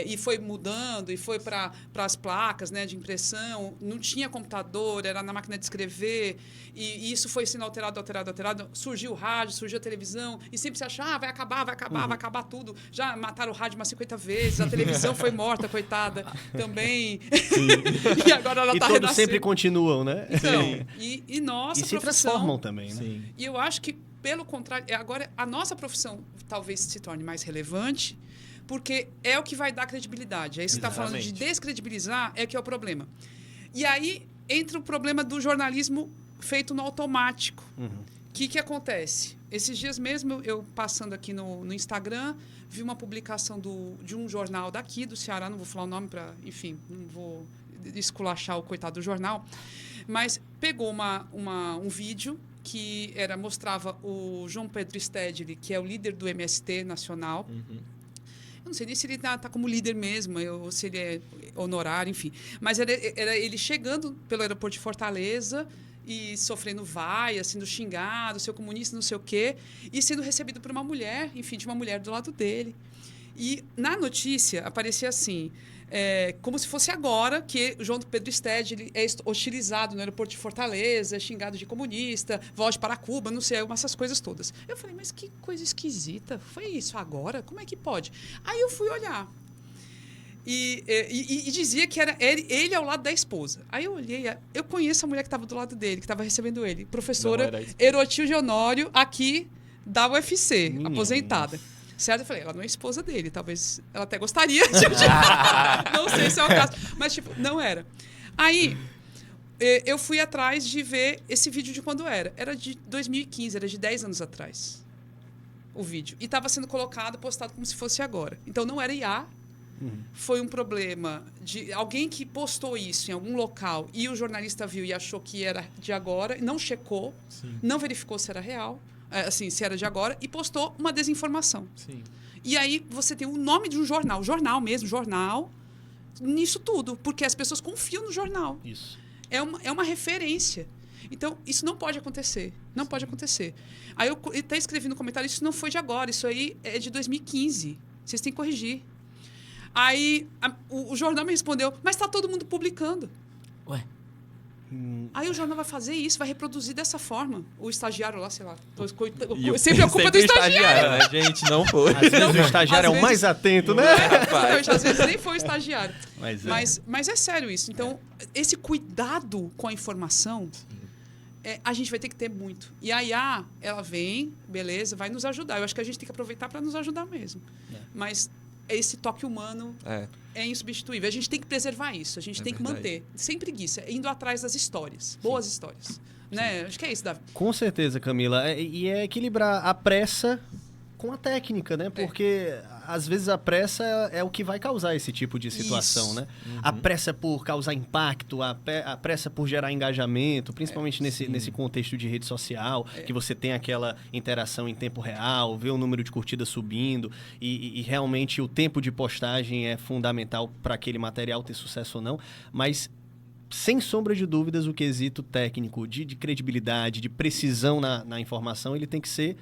e foi mudando, e foi para as placas, né, de impressão, não tinha computador, era na máquina de escrever, e isso foi sendo alterado, surgiu o rádio, surgiu a televisão, e sempre se acha, vai acabar tudo. Já mataram o rádio umas 50 vezes, a televisão foi morta, coitada, também. E agora ela está renascendo. E todos sempre continuam, né? Então, e nossa se profissão... transformam também, né? Sim. E eu acho que, pelo contrário, agora a nossa profissão talvez se torne mais relevante, porque é o que vai dar credibilidade. É isso que está falando de descredibilizar, é que é o problema. E aí entra o problema do jornalismo feito no automático. O que acontece? Esses dias mesmo, eu passando aqui no Instagram, vi uma publicação de um jornal daqui, do Ceará, não vou falar o nome para, enfim, não vou esculachar o coitado do jornal, mas pegou um vídeo que mostrava o João Pedro Stedley, que é o líder do MST nacional. Eu não sei nem se ele está como líder mesmo, ou se ele é honorário, enfim. Mas era ele chegando pelo aeroporto de Fortaleza e sofrendo vaia, sendo xingado, seu comunista, não sei o quê, e sendo recebido por uma mulher, enfim, tinha uma mulher do lado dele. E na notícia aparecia assim, como se fosse agora que o João Pedro Stede ele é hostilizado no aeroporto de Fortaleza, é xingado de comunista, volte para Cuba, não sei, essas coisas todas. Eu falei, mas que coisa esquisita, foi isso agora? Como é que pode? Aí eu fui olhar. E dizia que era ele ao lado da esposa. Aí eu olhei, eu conheço a mulher que estava do lado dele, que estava recebendo ele, professora Erotilde Honório, aqui da UFC, aposentada. Certo? Eu falei, ela não é esposa dele, talvez ela até gostaria. Não sei se é o caso. Mas, tipo, não era. Aí, eu fui atrás de ver esse vídeo de quando era. Era de 2015, era de 10 anos atrás, o vídeo. E estava sendo colocado, postado como se fosse agora. Então, não era IA. Foi um problema de alguém que postou isso em algum local e o jornalista viu e achou que era de agora, não checou, não verificou se era real, assim, se era de agora, e postou uma desinformação. Sim. E aí você tem o nome de um jornal mesmo, nisso tudo, porque as pessoas confiam no jornal. Isso. É uma referência. Então, isso não pode acontecer. Não pode acontecer. Aí eu até escrevi no comentário, isso não foi de agora, isso aí é de 2015. Vocês têm que corrigir. Aí o jornal me respondeu, mas está todo mundo publicando. Ué? Aí o jornal vai fazer isso, vai reproduzir dessa forma. O estagiário lá, sei lá. Sempre a culpa é do estagiário. Né? Gente, não foi. Às vezes o estagiário é o mais atento, né? Rapaz. Às vezes nem foi o estagiário. Mas é sério isso. Então, esse cuidado com a informação, a gente vai ter que ter muito. E a IA, ela vem, beleza, vai nos ajudar. Eu acho que a gente tem que aproveitar para nos ajudar mesmo. Mas esse toque humano é insubstituível. A gente tem que preservar isso. A gente tem que manter. Sem preguiça. Indo atrás das histórias. Boas histórias. Né? Acho que é isso, Davi. Com certeza, Camila. E é equilibrar a pressa com a técnica, né? Porque às vezes a pressa é o que vai causar esse tipo de situação, né? A pressa por causar impacto, a pressa por gerar engajamento, principalmente nesse contexto de rede social, que você tem aquela interação em tempo real, vê o número de curtidas subindo e realmente o tempo de postagem é fundamental para aquele material ter sucesso ou não, mas sem sombra de dúvidas o quesito técnico de credibilidade, de precisão na informação, ele tem que ser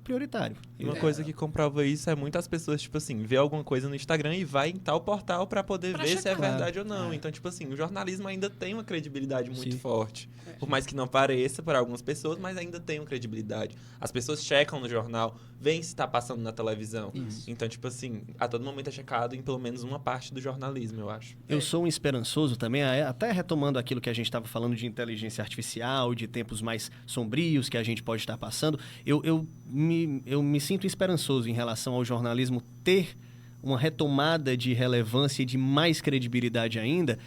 prioritário. E uma coisa que comprova isso é muitas pessoas, tipo assim, vê alguma coisa no Instagram e vai em tal portal pra poder ver se é verdade ou não. Então, tipo assim, o jornalismo ainda tem uma credibilidade muito forte. Por mais que não pareça para algumas pessoas, mas ainda tem uma credibilidade. As pessoas checam no jornal, veem se tá passando na televisão. Então, tipo assim, a todo momento é checado em pelo menos uma parte do jornalismo, eu acho. Eu sou um esperançoso também, até retomando aquilo que a gente estava falando de inteligência artificial, de tempos mais sombrios que a gente pode estar passando. Eu me sinto esperançoso em relação ao jornalismo ter uma retomada de relevância e de mais credibilidade ainda,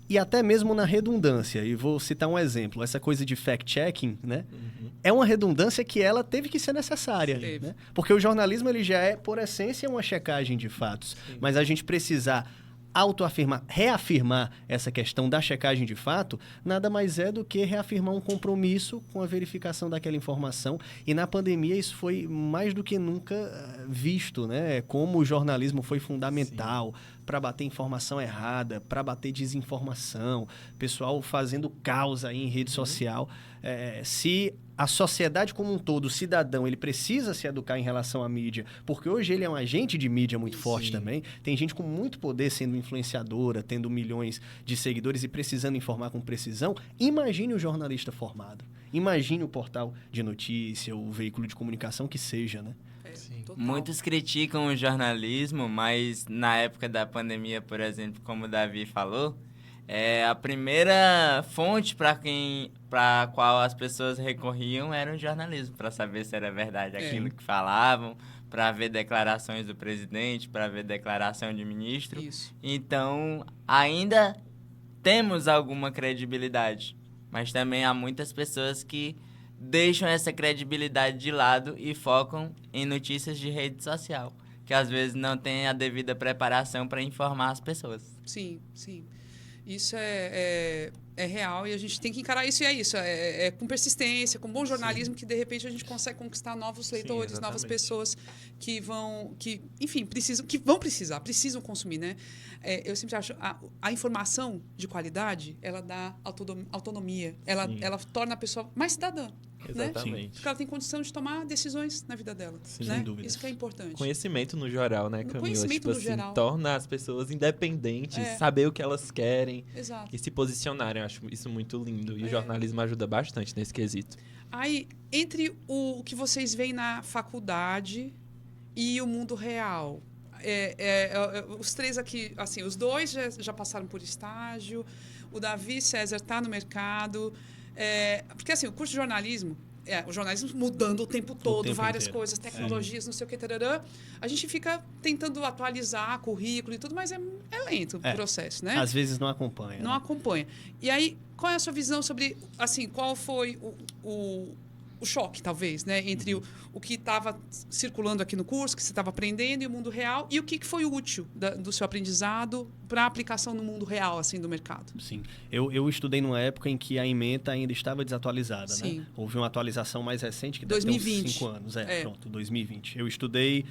e até mesmo na redundância. E vou citar um exemplo. Essa coisa de fact-checking, né? É uma redundância que ela teve que ser necessária. Né? Porque o jornalismo ele já é, por essência, uma checagem de fatos. Mas a gente precisar reafirmar essa questão da checagem de fato, nada mais é do que reafirmar um compromisso com a verificação daquela informação. E na pandemia isso foi mais do que nunca visto, né? Como o jornalismo foi fundamental para bater informação errada, para bater desinformação, pessoal fazendo caos aí em rede social. Se a sociedade como um todo, o cidadão, ele precisa se educar em relação à mídia, porque hoje ele é um agente de mídia muito forte também. Tem gente com muito poder sendo influenciadora, tendo milhões de seguidores e precisando informar com precisão. Imagine o jornalista formado. Imagine o portal de notícia, o veículo de comunicação que seja, né? Muitos criticam o jornalismo, mas na época da pandemia, por exemplo, como o Davi falou, a primeira fonte para a qual as pessoas recorriam era o jornalismo, para saber se era verdade aquilo que falavam, para ver declarações do presidente, para ver declaração de ministro. Isso. Então, ainda temos alguma credibilidade, mas também há muitas pessoas que deixam essa credibilidade de lado e focam em notícias de rede social, que às vezes não têm a devida preparação para informar as pessoas. Sim, sim. Isso é É real e a gente tem que encarar isso, e é isso. É com persistência, com bom jornalismo, que de repente a gente consegue conquistar novos leitores, novas exatamente. pessoas que enfim, precisam consumir, né? Eu sempre acho a informação de qualidade, ela dá autonomia, ela torna a pessoa mais cidadã. Né? Exatamente. Porque ela tem condição de tomar decisões na vida dela. Sim, né? sem dúvida. Isso que é importante. Conhecimento no geral, né, Camila? Conhecimento no geral. Torna as pessoas independentes, saber o que elas querem Exato. e se posicionarem. Eu acho isso muito lindo. E o jornalismo ajuda bastante nesse quesito. Aí, entre o que vocês veem na faculdade e o mundo real, os três aqui, assim, os dois já passaram por estágio, o Davi César está no mercado. Porque assim, o curso de jornalismo, o jornalismo mudando o tempo todo, tempo várias inteiro. coisas, tecnologias, não sei o que, tarará. A gente fica tentando atualizar currículo e tudo, mas é lento o processo, né? Às vezes não acompanha. Não acompanha. E aí, qual é a sua visão sobre, assim, qual foi o choque, talvez, né? Entre o que estava circulando aqui no curso, que você estava aprendendo, e o mundo real, e o que foi útil do seu aprendizado para a aplicação no mundo real, assim, do mercado? Sim. Eu estudei numa época em que a ementa ainda estava desatualizada, Sim. né? Houve uma atualização mais recente, que 2020. deve ter uns 5 anos. Pronto, 2020. Eu estudei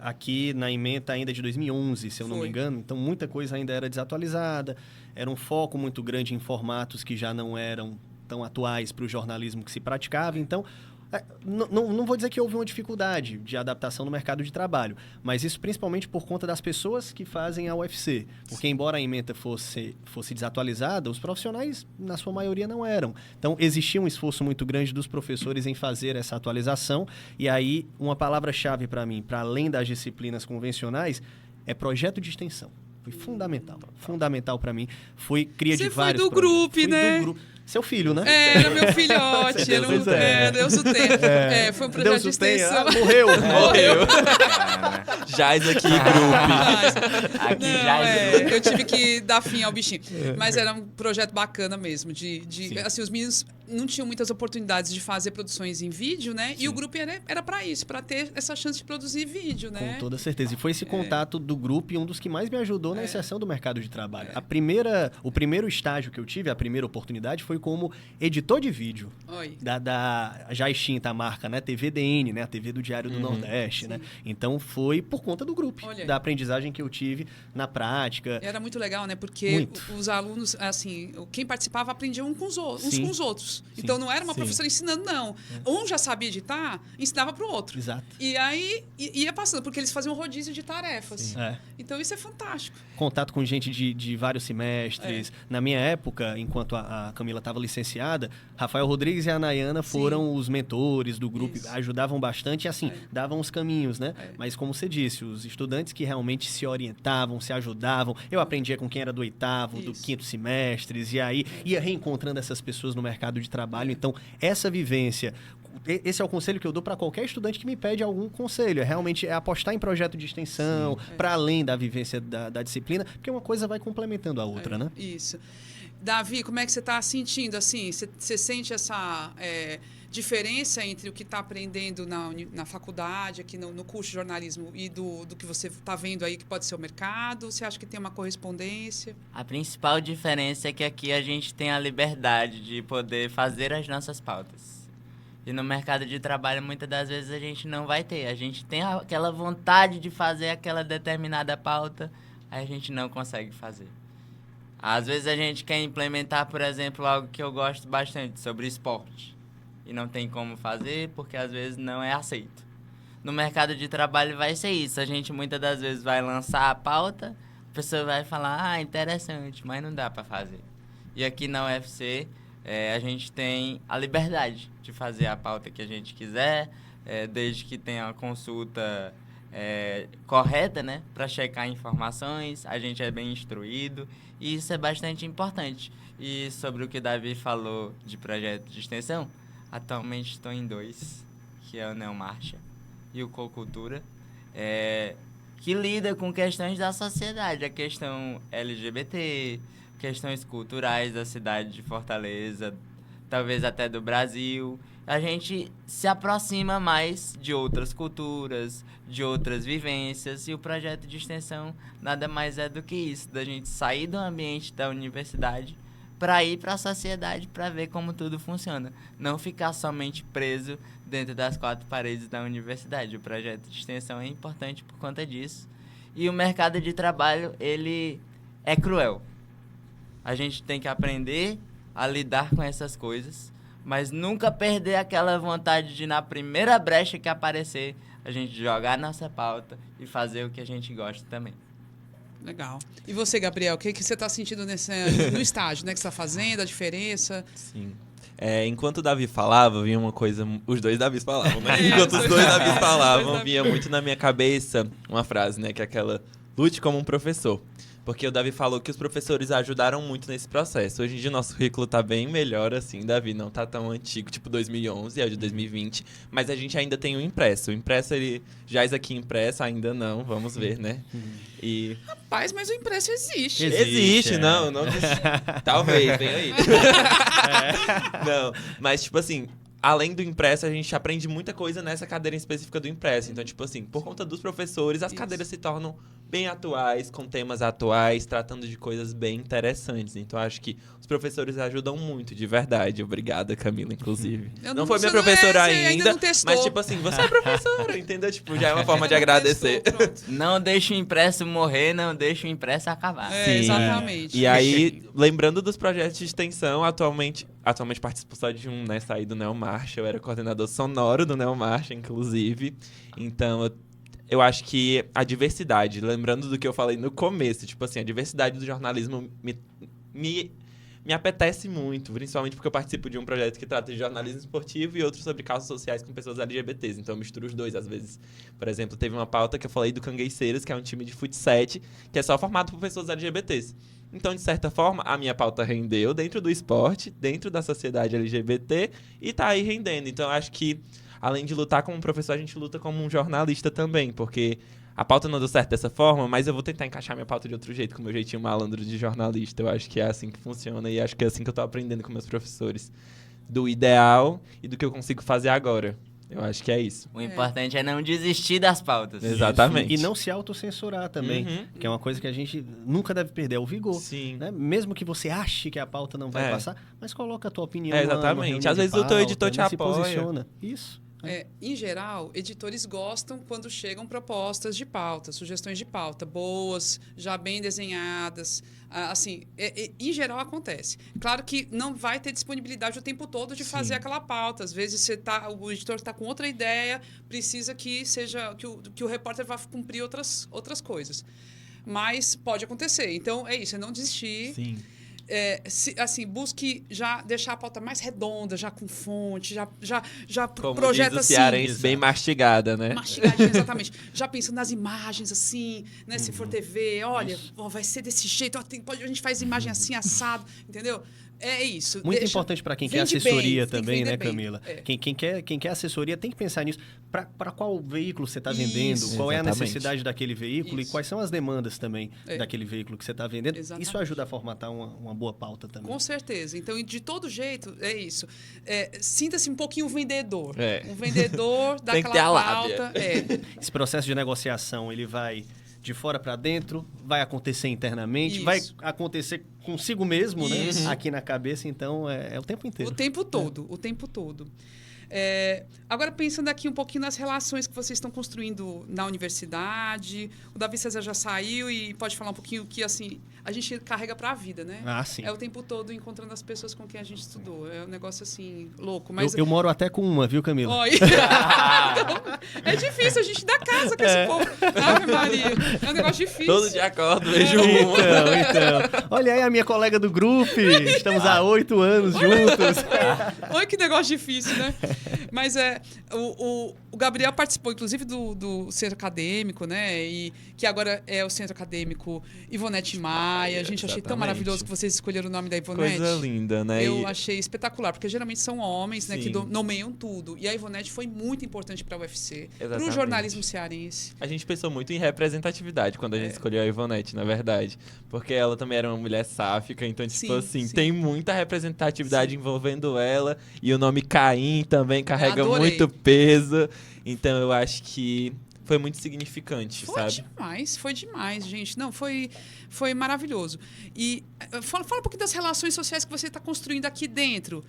aqui na ementa ainda de 2011, se eu não me engano. Então, muita coisa ainda era desatualizada. Era um foco muito grande em formatos que já não eram tão atuais para o jornalismo que se praticava. Então, não vou dizer que houve uma dificuldade de adaptação no mercado de trabalho, mas isso principalmente por conta das pessoas que fazem a UFC. Porque, embora a ementa fosse desatualizada, os profissionais, na sua maioria, não eram. Então, existia um esforço muito grande dos professores em fazer essa atualização. E aí, uma palavra-chave para mim, para além das disciplinas convencionais, é projeto de extensão. Foi fundamental para mim. Foi cria de vários projetos. Você foi do grupo, né? Do grupo. Seu filho, né? Era meu filhote. Deus o tenha. Foi um projeto Deus de extensão. Morreu. Jaz aqui, grupo. Aqui eu tive que dar fim ao bichinho. Mas era um projeto bacana mesmo. Assim, os meninos não tinham muitas oportunidades de fazer produções em vídeo, né? Sim. E o grupo era para isso, para ter essa chance de produzir vídeo, né? Com toda certeza. E foi esse contato do grupo e um dos que mais me ajudou na inserção do mercado de trabalho. O primeiro estágio que eu tive, a primeira oportunidade, foi como editor de vídeo da já extinta marca, né? TVDN, né? A TV do Diário do Nordeste, né? Então, foi por conta do grupo, da aprendizagem que eu tive na prática. Era muito legal, né? Porque os alunos, assim, quem participava aprendia uns com os outros. Sim. Então, não era uma professora ensinando, não. Um já sabia editar, ensinava para o outro. Exato. E aí, ia passando, porque eles faziam um rodízio de tarefas. Então, isso é fantástico. Contato com gente de vários semestres. Na minha época, enquanto a Camila estava licenciada, Rafael Rodrigues e a Nayana foram os mentores do grupo, ajudavam bastante e, assim, davam os caminhos, né? Mas, como você disse, os estudantes que realmente se orientavam, se ajudavam. Eu aprendia com quem era do 8º, do 5º semestres, e aí ia reencontrando essas pessoas no mercado de trabalho. Então, essa vivência... Esse é o conselho que eu dou para qualquer estudante que me pede algum conselho. Realmente apostar em projeto de extensão, para além da vivência da disciplina, porque uma coisa vai complementando a outra, né? Isso. Davi, como é que você está sentindo, assim? Você sente essa diferença entre o que está aprendendo na faculdade, aqui no curso de jornalismo, e do que você está vendo aí que pode ser o mercado? Você acha que tem uma correspondência? A principal diferença é que aqui a gente tem a liberdade de poder fazer as nossas pautas. E no mercado de trabalho, muitas das vezes, a gente não vai ter. A gente tem aquela vontade de fazer aquela determinada pauta, aí a gente não consegue fazer. Às vezes a gente quer implementar, por exemplo, algo que eu gosto bastante, sobre esporte. E não tem como fazer, porque às vezes não é aceito. No mercado de trabalho vai ser isso. A gente muitas das vezes vai lançar a pauta, a pessoa vai falar, interessante, mas não dá para fazer. E aqui na UFC... a gente tem a liberdade de fazer a pauta que a gente quiser, desde que tenha a consulta correta, né, para checar informações, a gente é bem instruído e isso é bastante importante. E sobre o que o Davi falou de projeto de extensão, atualmente estou em 2, que é o Neomarcha e o Cocultura, que lida com questões da sociedade, a questão LGBT, questões culturais da cidade de Fortaleza, talvez até do Brasil. A gente se aproxima mais de outras culturas, de outras vivências, e o projeto de extensão nada mais é do que isso, da gente sair do ambiente da universidade para ir para a sociedade, para ver como tudo funciona. Não ficar somente preso dentro das 4 paredes da universidade. O projeto de extensão é importante por conta disso. E o mercado de trabalho, ele é cruel. A gente tem que aprender a lidar com essas coisas, mas nunca perder aquela vontade de, na primeira brecha que aparecer, a gente jogar nossa pauta e fazer o que a gente gosta também. Legal. E você, Gabriel, o que você está sentindo no estágio, né? Que você está fazendo, a diferença? Sim. Enquanto o Davi falava, vinha uma coisa... Os dois Davis falavam, né? É, Enquanto os dois Davis os falavam, dois vinha muito na minha cabeça uma frase, né? Que é aquela, lute como um professor. Porque o Davi falou que os professores ajudaram muito nesse processo. Hoje em dia nosso currículo tá bem melhor, assim, Davi. Não tá tão antigo, tipo 2011, é o de 2020. Mas a gente ainda tem o impresso. O impresso, ele... Jaz aqui impresso, ainda não. Vamos ver, né? E... Rapaz, mas o impresso existe. Existe, é. não. Talvez, vem aí. Não, mas tipo assim, além do impresso, a gente aprende muita coisa nessa cadeira em específica do impresso. Então, tipo assim, por conta dos professores, as cadeiras se tornam bem atuais, com temas atuais, tratando de coisas bem interessantes. Então, acho que os professores ajudam muito, de verdade. Obrigada, Camila, inclusive. Não foi minha professora ainda, mas tipo assim, você é professora, entendeu? Tipo, já é uma forma de agradecer. Não deixa o impresso morrer, não deixa o impresso acabar. É, Sim. exatamente. E aí, lembrando dos projetos de extensão, atualmente participo só de um, né, saí do Neomarcha, eu era coordenador sonoro do Neomarcha, inclusive. Então, eu acho que a diversidade, lembrando do que eu falei no começo, tipo assim, a diversidade do jornalismo me apetece muito, principalmente porque eu participo de um projeto que trata de jornalismo esportivo e outro sobre causas sociais com pessoas LGBTs, então eu misturo os dois às vezes. Por exemplo, teve uma pauta que eu falei do Cangueiçeiros, que é um time de futsal, que é só formado por pessoas LGBTs. Então, de certa forma, a minha pauta rendeu dentro do esporte, dentro da sociedade LGBT, e tá aí rendendo. Então, eu acho que, além de lutar como professor, a gente luta como um jornalista também, porque a pauta não deu certo dessa forma, mas eu vou tentar encaixar minha pauta de outro jeito, com o meu jeitinho malandro de jornalista. Eu acho que é assim que funciona e acho que é assim que eu tô aprendendo com meus professores. Do ideal e do que eu consigo fazer agora. Eu acho que é isso. O importante é não desistir das pautas. Exatamente. E não se autocensurar também, Uhum. que é uma coisa que a gente nunca deve perder, é o vigor. Sim. Né? Mesmo que você ache que a pauta não vai passar, mas coloca a tua opinião lá Exatamente. numa reunião Às vezes de o teu pauta, editor te né? Se apoia. posiciona. Isso. Em geral, editores gostam quando chegam propostas de pauta, sugestões de pauta, boas, já bem desenhadas. Assim, em geral acontece. Claro que não vai ter disponibilidade o tempo todo de fazer aquela pauta. Às vezes o editor está com outra ideia, precisa que o repórter vá cumprir outras coisas. Mas pode acontecer. Então, é isso, é não desistir. Sim. Busque já deixar a pauta mais redonda, já com fonte, já Como projeta diz o assim. cearense, bem mastigada, né? Mastigadinha, exatamente. Já pensando nas imagens, assim, né? Se for TV, olha, vai ser desse jeito, a gente faz imagem assim, assado, entendeu? É isso. Muito importante para quem quer assessoria também, né, Camila? Quem quer assessoria tem que pensar nisso. Para qual veículo você está vendendo, qual é a necessidade daquele veículo e quais são as demandas também daquele veículo que você está vendendo. Exatamente. Isso ajuda a formatar uma boa pauta também. Com certeza. Então, de todo jeito, é isso. Sinta-se um pouquinho vendedor. Um vendedor daquela pauta. Esse processo de negociação, ele vai de fora para dentro, vai acontecer internamente, vai acontecer consigo mesmo, né? Aqui na cabeça, então é o tempo inteiro. O tempo todo. Agora, pensando aqui um pouquinho nas relações que vocês estão construindo na universidade, o Davi César já saiu e pode falar um pouquinho que, assim, a gente carrega para a vida, né? Ah, sim. É o tempo todo encontrando as pessoas com quem a gente estudou. É um negócio, assim, louco. Mas eu moro até com uma, viu, Camila? Então, é difícil a gente dar casa com esse povo. Ave Maria. É um negócio difícil. Todo dia acordo, vejo uma. Então. Olha aí a minha colega do grupo. Estamos há 8 anos juntos. Olha que negócio difícil, né? Mas o Gabriel participou, inclusive, do centro acadêmico, né? E que agora é o centro acadêmico Ivonete Maia. A gente achei tão maravilhoso que vocês escolheram o nome da Ivonete. Coisa linda, né? Eu achei espetacular, porque geralmente são homens, né, que nomeiam tudo. E a Ivonete foi muito importante para a UFC, para o jornalismo cearense. A gente pensou muito em representatividade quando a gente escolheu a Ivonete, na verdade. Porque ela também era uma mulher sáfica, então, tipo tem muita representatividade envolvendo ela. E o nome Caim também carrega muito peso. Então, eu acho que foi muito significante, sabe? Foi demais, gente. Não, foi maravilhoso. E fala um pouquinho das relações sociais que você está construindo aqui dentro,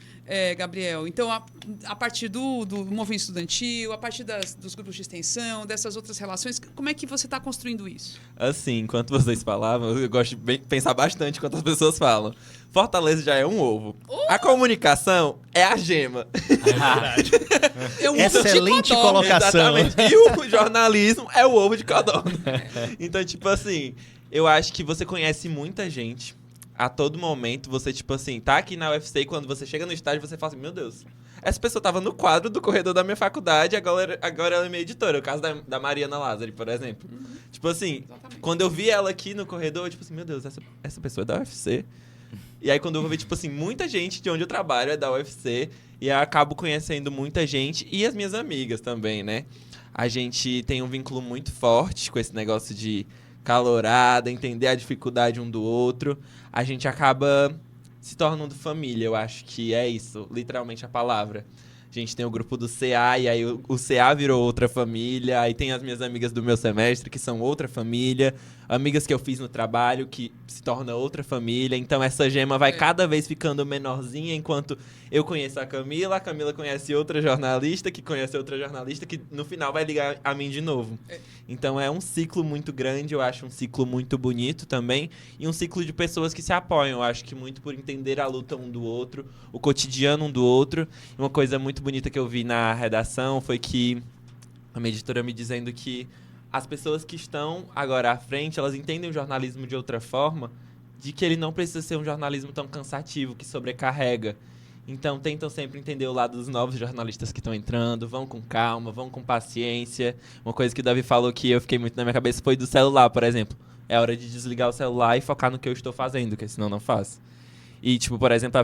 Gabriel. Então, a partir do movimento estudantil, a partir dos grupos de extensão, dessas outras relações, como é que você está construindo isso? Assim, enquanto vocês falavam, eu gosto de pensar bastante enquanto as pessoas falam. Fortaleza já é um ovo. A comunicação é a gema. É um excelente colocação. Exatamente. E o jornalismo é o ovo de codorna. Então, tipo assim, eu acho que você conhece muita gente. A todo momento, você, tipo assim, tá aqui na UFC e quando você chega no estádio, você fala assim, meu Deus, essa pessoa tava no quadro do corredor da minha faculdade, agora ela é minha editora. O caso da Mariana Lázari, por exemplo. Tipo assim, Exatamente. quando eu vi ela aqui no corredor, eu, tipo assim, meu Deus, essa pessoa é da UFC. E aí quando eu vou ver, tipo assim, muita gente de onde eu trabalho é da UFC. E eu acabo conhecendo muita gente e as minhas amigas também, né? A gente tem um vínculo muito forte com esse negócio de calorada, entender a dificuldade um do outro. A gente acaba se tornando família, eu acho que é isso, literalmente a palavra. A gente tem o grupo do CA, e aí o CA virou outra família. Aí tem as minhas amigas do meu semestre, que são outra família. Amigas que eu fiz no trabalho, que se torna outra família. Então essa gema vai cada vez ficando menorzinha, enquanto eu conheço a Camila conhece outra jornalista, que conhece outra jornalista, que no final vai ligar a mim de novo. Então é um ciclo muito grande, eu acho um ciclo muito bonito também. E um ciclo de pessoas que se apoiam, eu acho que muito por entender a luta um do outro, o cotidiano um do outro. E uma coisa muito bonita que eu vi na redação foi que a minha editora me dizendo que as pessoas que estão agora à frente, elas entendem o jornalismo de outra forma, de que ele não precisa ser um jornalismo tão cansativo, que sobrecarrega. Então tentam sempre entender o lado dos novos jornalistas que estão entrando, vão com calma, vão com paciência. Uma coisa que o Davi falou que eu fiquei muito na minha cabeça foi do celular, por exemplo. É hora de desligar o celular e focar no que eu estou fazendo, porque senão não faço. E, tipo, por exemplo,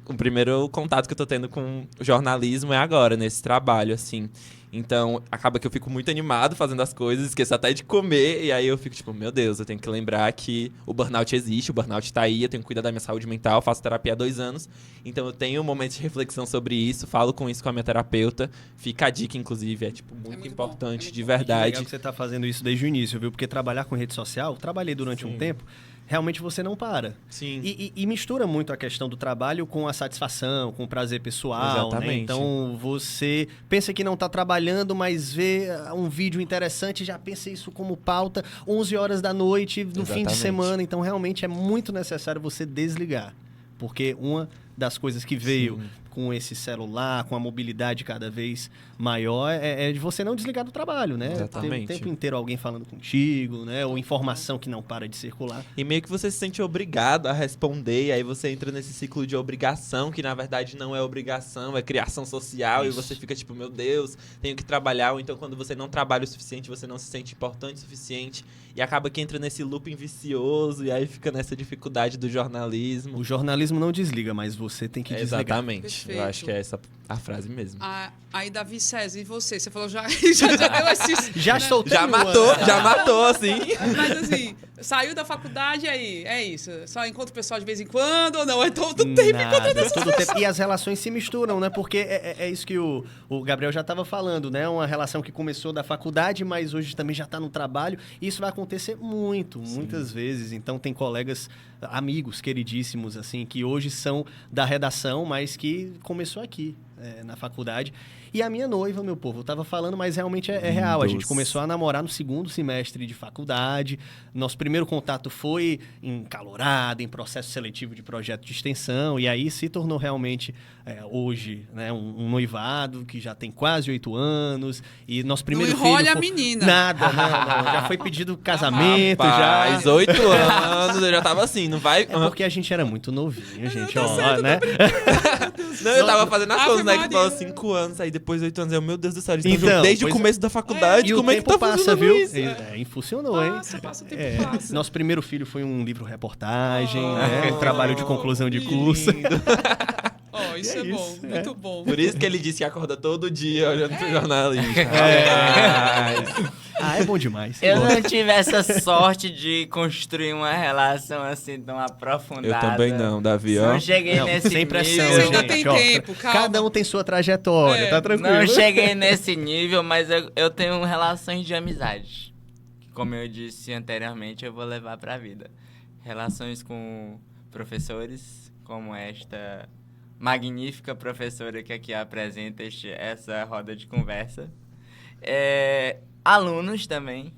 o primeiro contato que eu tô tendo com o jornalismo é agora, nesse trabalho, assim. Então, acaba que eu fico muito animado fazendo as coisas, esqueço até de comer, e aí eu fico tipo, meu Deus, eu tenho que lembrar que o burnout existe, o burnout tá aí, eu tenho que cuidar da minha saúde mental, faço terapia há 2 anos, então eu tenho um momento de reflexão sobre isso, falo com isso com a minha terapeuta, fica a dica, inclusive, é, tipo, muito importante, de verdade. Legal que você tá fazendo isso desde o início, viu? Porque trabalhar com rede social, trabalhei durante um tempo, realmente você não para. Sim. E mistura muito a questão do trabalho com a satisfação, com o prazer pessoal, né? Exatamente. Então, você pensa que não está trabalhando, mas vê um vídeo interessante, já pensa isso como pauta, 11 horas da noite, no fim de semana. Então, realmente é muito necessário você desligar. Porque uma das coisas que veio com esse celular, com a mobilidade cada vez maior, é de você não desligar do trabalho, né? Exatamente. Ter o tempo inteiro alguém falando contigo, né? Ou informação que não para de circular. E meio que você se sente obrigado a responder, e aí você entra nesse ciclo de obrigação, que na verdade não é obrigação, é criação social, Isso. e você fica tipo, meu Deus, tenho que trabalhar, ou então quando você não trabalha o suficiente, você não se sente importante o suficiente, e acaba que entra nesse looping vicioso, e aí fica nessa dificuldade do jornalismo. O jornalismo não desliga, mas você tem que desligar. Exatamente, Perfeito. eu acho que é essa a frase mesmo. Aí, Davi César, e você? Você falou já deu esses... Já soltei Já uma, matou, né? já matou, assim. Mas assim, saiu da faculdade aí, é isso. Só encontra o pessoal de vez em quando ou não? É todo tempo encontrando essas todo tempo. E as relações se misturam, né? Porque é isso que o Gabriel já estava falando, né? Uma relação que começou da faculdade, mas hoje também já está no trabalho. E isso vai acontecer muitas vezes. Então, tem colegas, amigos queridíssimos, assim, que hoje são da redação, mas que começou aqui, na faculdade. E a minha noiva, meu povo, eu tava falando, mas realmente é real. A gente começou a namorar no 2º semestre de faculdade. Nosso primeiro contato foi em calorada, em processo seletivo de projeto de extensão. E aí se tornou realmente, hoje, né, um noivado que já tem quase 8 anos. E nosso primeiro Não enrolha filho a menina. Nada, não. Já foi pedido casamento, Rapaz, já. 8 anos, eu já tava assim, não vai... É porque a gente era muito novinho, gente, tá ó, certo, né? Não, eu tava fazendo as Ave coisas, né? Que Maria. falou 5 anos, aí depois 8 anos. Eu, meu Deus do céu, eles estão Então, juntos desde o pois começo da faculdade. E o Como é que tempo tá passa, funcionando viu? isso? Funcionou, hein? Passa, o tempo passa. Nosso primeiro filho foi um livro-reportagem, né? Um trabalho de conclusão de curso. Ó, Não, isso E é, é bom, isso, muito bom. Por isso que ele disse que acorda todo dia olhando pro jornalismo. Ah, é bom demais. Eu Gosto. não tive essa sorte de construir uma relação assim tão aprofundada. Eu também não, Davi, ó. Não cheguei Não, nesse sem pressão, Você nível. ainda gente, tem ó. tempo, calma. Cada um tem sua trajetória, É, tá tranquilo. Não cheguei nesse nível, mas eu tenho relações de amizade. Que, como eu disse anteriormente, eu vou levar pra vida. Relações com professores, como esta magnífica professora que aqui apresenta essa roda de conversa. Alunos também,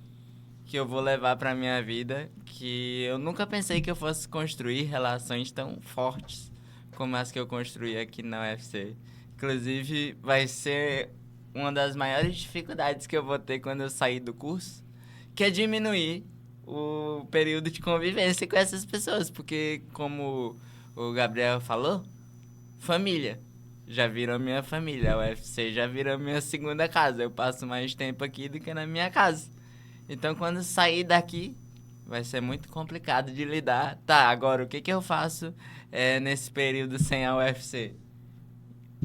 que eu vou levar pra minha vida, que eu nunca pensei que eu fosse construir relações tão fortes como as que eu construí aqui na UFC. Inclusive, vai ser uma das maiores dificuldades que eu vou ter quando eu sair do curso, que é diminuir o período de convivência com essas pessoas, porque, como o Gabriel falou, família. Já virou minha família, a UFC já virou minha segunda casa. Eu passo mais tempo aqui do que na minha casa. Então, quando sair daqui, vai ser muito complicado de lidar. Tá, agora o que eu faço nesse período sem a UFC?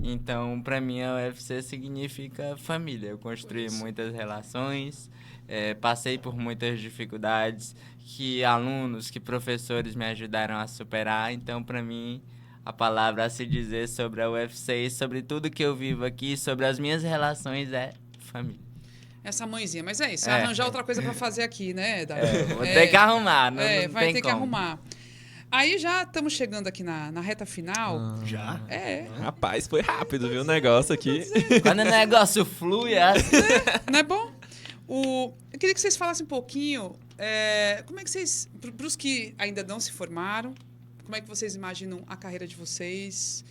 Então, pra mim, a UFC significa família. Eu construí muitas relações, passei por muitas dificuldades que alunos, que professores me ajudaram a superar. Então, pra mim, a palavra a se dizer sobre a UFC, sobre tudo que eu vivo aqui, sobre as minhas relações é família. Essa mãezinha, mas é isso, arranjar outra coisa pra fazer aqui, né, Davi? Vou ter que arrumar, não vai tem ter que como. arrumar. Aí já estamos chegando aqui na reta final. Já? Rapaz, foi rápido, viu, o negócio aqui. Quando o negócio flui, é assim. Não é bom? Eu queria que vocês falassem um pouquinho, como é que vocês, para os que ainda não se formaram, como é que vocês imaginam a carreira de vocês?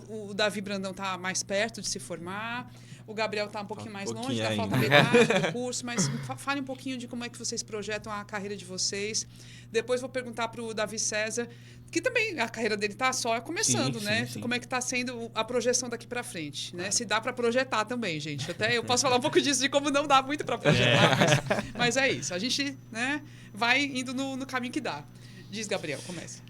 O Davi Brandão está mais perto de se formar, o Gabriel está um pouquinho mais longe, pouquinho ainda falta ainda. metade do curso, mas fale um pouquinho de como é que vocês projetam a carreira de vocês. Depois vou perguntar para o Davi César, que também a carreira dele está só começando, Sim, né? sim, sim. Como é que está sendo a projeção daqui para frente, né? Se dá para projetar também, gente. Até eu posso falar um pouco disso, de como não dá muito para projetar, mas é isso. A gente, né, vai indo no caminho que dá. Diz, Gabriel, começa.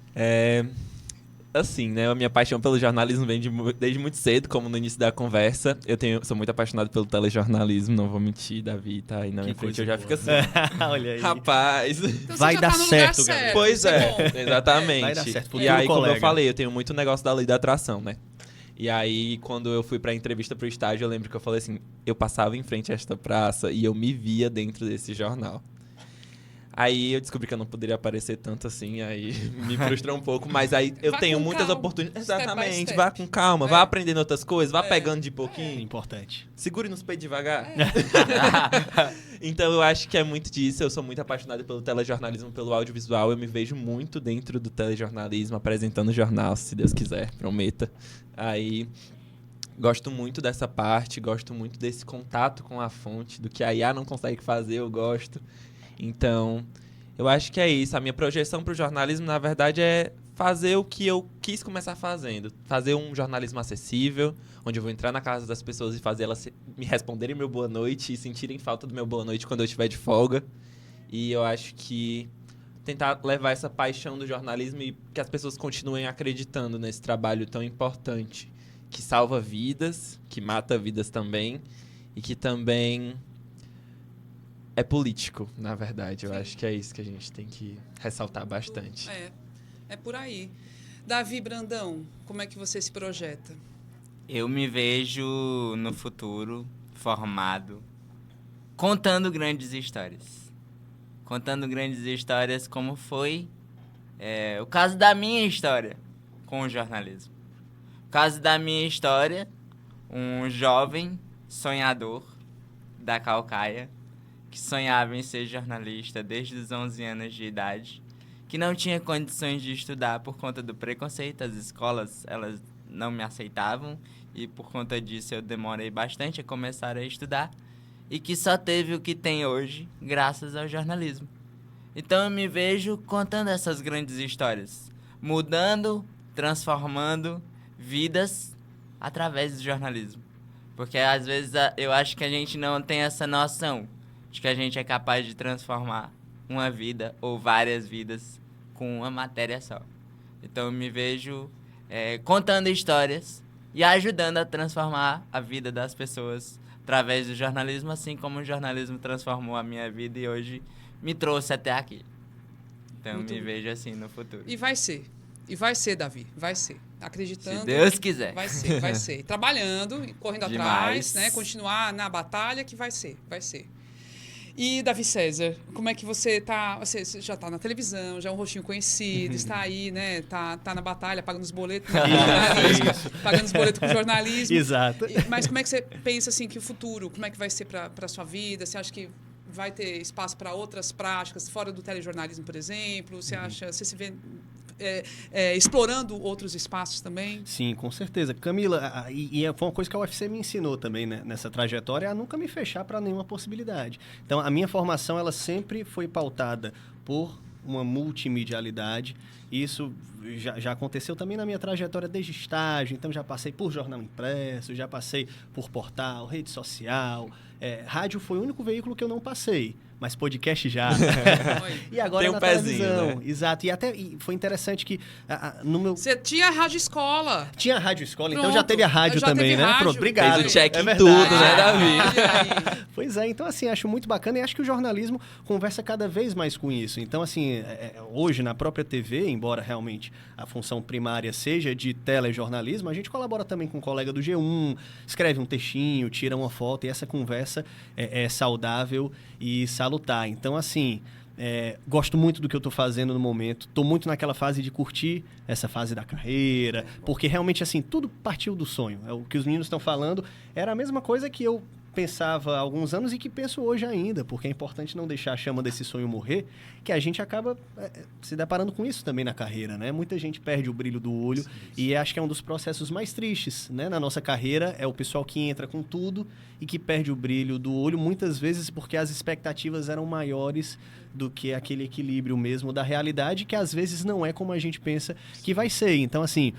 Assim, né? A minha paixão pelo jornalismo vem desde muito cedo, como no início da conversa. Sou muito apaixonado pelo telejornalismo, não vou mentir, Davi tá aí na minha frente, eu já fico assim. Olha aí. Rapaz. Então, Vai você já dar tá no lugar certo, Gabriel. Pois isso é, bom. exatamente. Vai dar certo, E futuro aí, como eu colega. falei, eu tenho muito negócio da lei da atração, né? E aí, quando eu fui pra entrevista pro estágio, eu lembro que eu falei assim, eu passava em frente a esta praça e eu me via dentro desse jornal. Aí eu descobri que eu não poderia aparecer tanto assim, aí me frustrou um pouco, mas aí eu Vá tenho com muitas calma, oportunidades. step by Exatamente, step. vá com calma, vá aprendendo outras coisas, vá pegando de pouquinho. Importante. Segure nos peitos devagar. Então eu acho que é muito disso. Eu sou muito apaixonado pelo telejornalismo, pelo audiovisual. Eu me vejo muito dentro do telejornalismo, apresentando jornal, se Deus quiser, prometa. Aí gosto muito dessa parte, gosto muito desse contato com a fonte, do que a IA não consegue fazer, eu gosto. Então, eu acho que é isso. A minha projeção para o jornalismo, na verdade, é fazer o que eu quis começar fazendo. Fazer um jornalismo acessível, onde eu vou entrar na casa das pessoas e fazer elas me responderem meu boa noite e sentirem falta do meu boa noite quando eu estiver de folga. E eu acho que tentar levar essa paixão do jornalismo e que as pessoas continuem acreditando nesse trabalho tão importante, que salva vidas, que mata vidas também, e que também é político, na verdade. Eu acho que é isso que a gente tem que ressaltar bastante. É por aí. Davi Brandão, como é que você se projeta? Eu me vejo no futuro formado, contando grandes histórias. Contando grandes histórias como foi o caso da minha história com o jornalismo. O caso da minha história, um jovem sonhador da Caucaia, que sonhava em ser jornalista desde os 11 anos de idade, que não tinha condições de estudar por conta do preconceito. As escolas, elas não me aceitavam e por conta disso eu demorei bastante a começar a estudar e que só teve o que tem hoje graças ao jornalismo. Então eu me vejo contando essas grandes histórias, mudando, transformando vidas através do jornalismo. Porque às vezes eu acho que a gente não tem essa noção de que a gente é capaz de transformar uma vida ou várias vidas com uma matéria só. Então eu me vejo contando histórias e ajudando a transformar a vida das pessoas através do jornalismo, assim como o jornalismo transformou a minha vida e hoje me trouxe até aqui. Então, Muito me bom. vejo assim no futuro. E vai ser. E vai ser, Davi. Vai ser. Acreditando. Se Deus quiser. Vai ser, vai ser. E trabalhando, e correndo Demais. atrás, né? Continuar na batalha que vai ser, vai ser. E, Davi César, como é que você tá? Você já tá na televisão, já é um rostinho conhecido, está aí, né? Tá na batalha, pagando os boletos com jornalismo, pagando os boletos com jornalismo. Exato. Mas como é que você pensa, assim, que o futuro, como é que vai ser para sua vida? Você acha que vai ter espaço para outras práticas, fora do telejornalismo, por exemplo? Você se vê explorando outros espaços também? Sim, com certeza. Camila, foi uma coisa que a UFC me ensinou também, né, nessa trajetória, a nunca me fechar para nenhuma possibilidade. Então, a minha formação, ela sempre foi pautada por uma multimedialidade. Isso já aconteceu também na minha trajetória desde estágio. Então, já passei por jornal impresso, já passei por portal, rede social. Rádio foi o único veículo que eu não passei, mas podcast já. E agora Tem um na pezinho, televisão. né? Exato. E foi interessante que no meu... Você tinha rádio escola. Tinha rádio escola, então Pronto, já teve a rádio já também, teve né? rádio. Pronto, obrigado. Fez o check em verdade. tudo, né, Davi? Olha aí. Pois é, então assim, acho muito bacana e acho que o jornalismo conversa cada vez mais com isso. Então assim, hoje na própria TV, embora realmente a função primária seja de telejornalismo, a gente colabora também com um colega do G1, escreve um textinho, tira uma foto e essa conversa é saudável e salutar. Então assim, gosto muito do que eu estou fazendo no momento, estou muito naquela fase de curtir essa fase da carreira, porque realmente assim, tudo partiu do sonho. O que os meninos estão falando era a mesma coisa que eu pensava há alguns anos e que penso hoje ainda, porque é importante não deixar a chama desse sonho morrer, que a gente acaba se deparando com isso também na carreira, né? Muita gente perde o brilho do olho e acho que é um dos processos mais tristes, né? Na nossa carreira é o pessoal que entra com tudo e que perde o brilho do olho, muitas vezes porque as expectativas eram maiores do que aquele equilíbrio mesmo da realidade, que às vezes não é como a gente pensa que vai ser. Então, assim,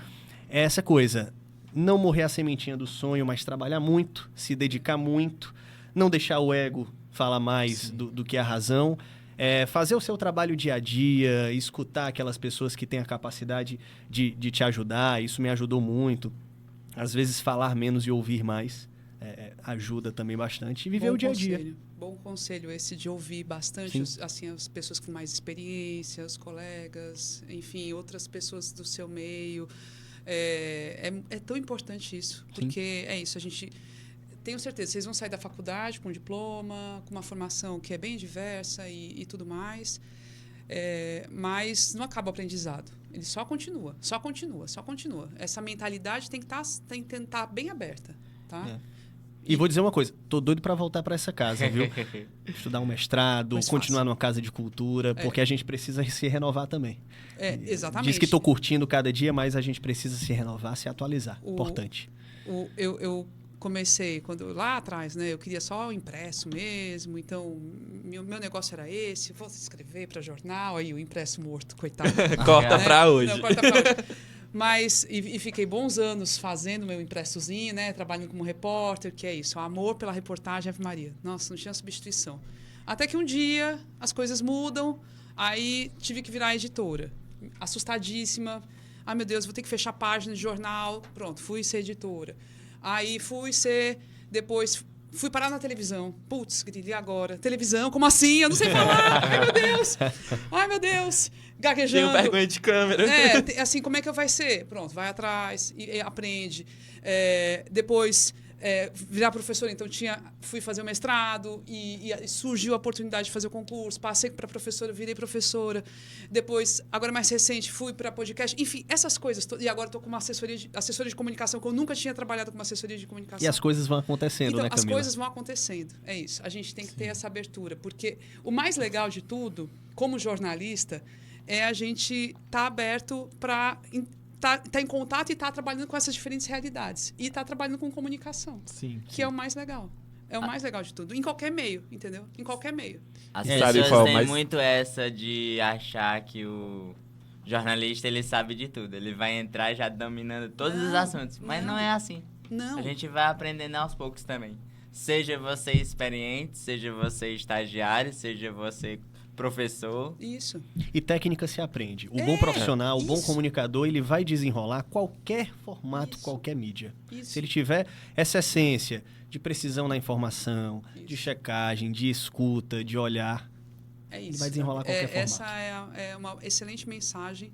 essa coisa... Não morrer a sementinha do sonho, mas trabalhar muito, se dedicar muito, não deixar o ego falar mais do que a razão, fazer o seu trabalho dia a dia, escutar aquelas pessoas que têm a capacidade de te ajudar, isso me ajudou muito. Às vezes falar menos e ouvir mais ajuda também bastante. E viver o dia a dia. Bom conselho esse de ouvir bastante assim, as pessoas com mais experiência, os colegas, enfim, outras pessoas do seu meio. É tão importante isso, porque é isso, a gente... Tenho certeza, vocês vão sair da faculdade com um diploma, com uma formação que é bem diversa e tudo mais, mas não acaba o aprendizado. Ele só continua, só continua, só continua. Essa mentalidade tem que estar bem aberta, tá? E vou dizer uma coisa, tô doido para voltar para essa casa, viu? Estudar um mestrado, continuar numa casa de cultura, porque a gente precisa se renovar também. Exatamente. Diz que tô curtindo cada dia, mas a gente precisa se renovar, se atualizar. Importante. Eu comecei, lá atrás, né? Eu queria só o impresso mesmo, então meu negócio era esse, vou escrever para jornal, aí o impresso morto, coitado. Corta para hoje. Não, corta pra hoje. Mas, e fiquei bons anos fazendo meu impressozinho, né? Trabalhando como repórter, que é isso, o amor pela reportagem, Ave Maria. Nossa, não tinha substituição. Até que um dia as coisas mudam, aí tive que virar editora. Assustadíssima. Ai, meu Deus, vou ter que fechar a página de jornal. Pronto, fui ser editora. Aí depois fui parar na televisão. Putz, grilo, e agora? Televisão? Como assim? Eu não sei falar. Ai, meu Deus. Ai, meu Deus. Gaguejando. Tenho vergonha de câmera. Assim, como é que vai ser? Pronto, vai atrás e aprende. Depois, virar professora. Então, fui fazer o mestrado e surgiu a oportunidade de fazer o concurso. Passei para professora, virei professora. Depois, agora mais recente, fui para podcast. Enfim, essas coisas. E agora estou com uma assessoria de comunicação, que eu nunca tinha trabalhado com uma assessoria de comunicação. E as coisas vão acontecendo, então, né, Camila? as coisas vão acontecendo. É isso. A gente tem que ter essa abertura. Porque o mais legal de tudo, como jornalista, é a gente estar aberto para tá em contato e tá trabalhando com essas diferentes realidades. E tá trabalhando com comunicação. Que é o mais legal. É o mais legal de tudo. Em qualquer meio, entendeu? Em qualquer meio. As Sabe pessoas qual, têm mas- muito essa de achar que o jornalista, ele sabe de tudo. Ele vai entrar já dominando todos os assuntos. Mas não é assim. Não. A gente vai aprendendo aos poucos também. Seja você experiente, seja você estagiário, seja você professor. Isso. E técnica se aprende. O bom profissional, o bom isso. comunicador, ele vai desenrolar qualquer formato, Isso. qualquer mídia. Isso. Se ele tiver essa essência de precisão na informação, de Isso. checagem, de escuta, de olhar, É isso. ele vai desenrolar qualquer formato. Essa é uma excelente mensagem.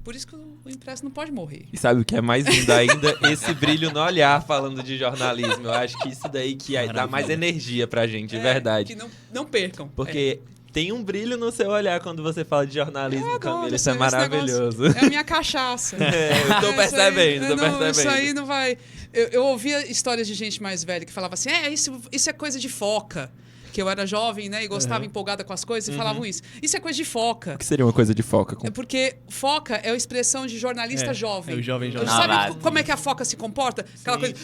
Por isso que o impresso não pode morrer. E sabe o que é mais lindo ainda? Esse brilho no olhar falando de jornalismo. Eu acho que isso daí que dá mais energia pra gente, de verdade. Que não percam. Porque tem um brilho no seu olhar quando você fala de jornalismo, Eu adoro Camila. Isso esse é maravilhoso. negócio. É a minha cachaça. Eu tô percebendo, tô percebendo. Isso aí não vai... Eu ouvia histórias de gente mais velha que falava assim, isso é coisa de foca. Que eu era jovem, né? E gostava empolgada com as coisas e falavam isso. Isso é coisa de foca. O que seria uma coisa de foca? É porque foca é a expressão de jornalista jovem. É o jovem Sabe jornalista. como é que a foca se comporta? Aquela coisa...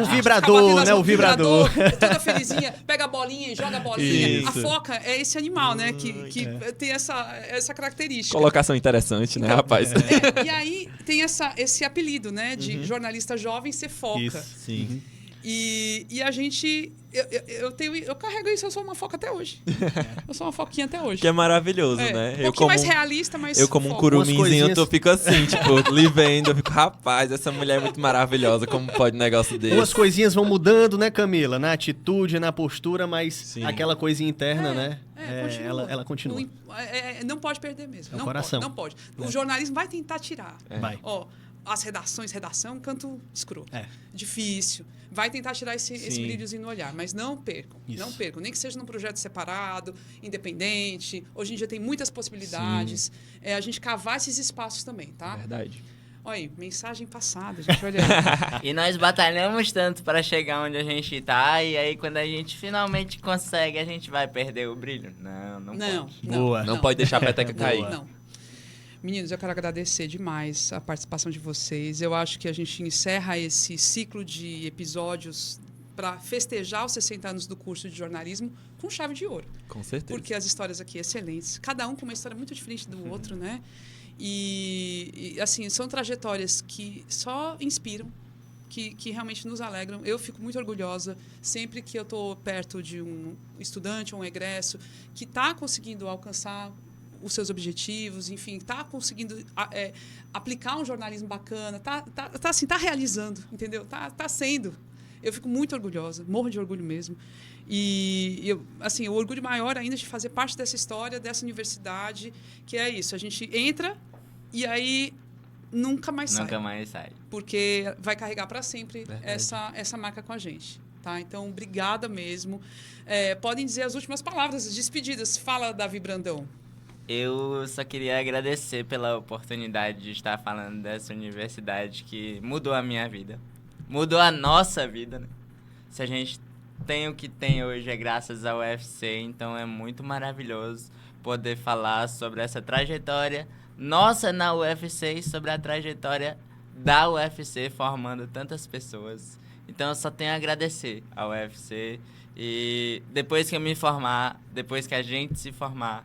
O vibrador, né? O vibrador. Toda felizinha, pega a bolinha e joga a bolinha. Isso. A foca é esse animal, né? Que tem essa característica. Colocação interessante, né, rapaz? E aí tem esse apelido, né? De jornalista jovem ser foca. Isso. Sim. E a gente... Eu carrego isso, eu sou uma foca até hoje. Eu sou uma foquinha até hoje. Que é maravilhoso, É, né? um pouquinho mais realista, mas Eu como um foca. curuminzinho, coisinhas- eu fico assim, tipo, lhe vendo, eu fico, rapaz, essa mulher é muito maravilhosa, como pode um negócio desse? Umas coisinhas vão mudando, né, Camila? Na atitude, na postura, mas Sim. aquela coisinha interna, né? Continua. Ela continua. Não pode perder mesmo. É o não coração. Pode, não pode. O jornalismo vai tentar tirar. Vai. Ó, as redação, canto escroto. É. Difícil. Vai tentar tirar esse brilhozinho no olhar, mas não percam. Isso. Não percam. Nem que seja num projeto separado, independente. Hoje em dia tem muitas possibilidades. A gente cavar esses espaços também, tá? Verdade. Olha aí, mensagem passada, gente. Olha aí. E nós batalhamos tanto para chegar onde a gente tá, e aí quando a gente finalmente consegue, a gente vai perder o brilho? Não pode. Boa. Não pode deixar a peteca cair. Não. Meninos, eu quero agradecer demais a participação de vocês. Eu acho que a gente encerra esse ciclo de episódios para festejar os 60 anos do curso de jornalismo com chave de ouro. Com certeza. Porque as histórias aqui excelentes, cada um com uma história muito diferente do outro, né? E assim, são trajetórias que só inspiram, que realmente nos alegram. Eu fico muito orgulhosa sempre que eu estou perto de um estudante ou um egresso que está conseguindo alcançar os seus objetivos, enfim, está conseguindo aplicar um jornalismo bacana, tá realizando, entendeu? Tá sendo. Eu fico muito orgulhosa, morro de orgulho mesmo. E o orgulho maior ainda de fazer parte dessa história, dessa universidade, que é isso, a gente entra e aí nunca mais sai. Nunca mais sai. Porque vai carregar para sempre Verdade. essa marca com a gente. Tá? Então, obrigada mesmo. Podem dizer as últimas palavras, as despedidas. Fala, Davi Brandão. Eu só queria agradecer pela oportunidade de estar falando dessa universidade que mudou a minha vida. Mudou a nossa vida, né? Se a gente tem o que tem hoje é graças ao UFC, então é muito maravilhoso poder falar sobre essa trajetória nossa na UFC e sobre a trajetória da UFC formando tantas pessoas. Então eu só tenho a agradecer ao UFC e depois que eu me formar, depois que a gente se formar,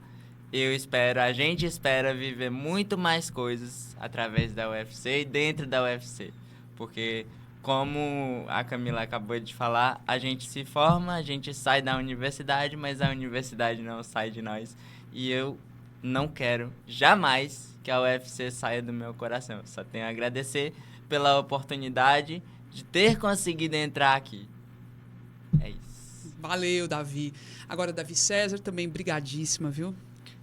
a gente espera viver muito mais coisas através da UFC e dentro da UFC. Porque, como a Camila acabou de falar, a gente se forma, a gente sai da universidade, mas a universidade não sai de nós. E eu não quero jamais que a UFC saia do meu coração. Eu só tenho a agradecer pela oportunidade de ter conseguido entrar aqui. É isso. Valeu, Davi. Agora, Davi César, também brigadíssima, viu?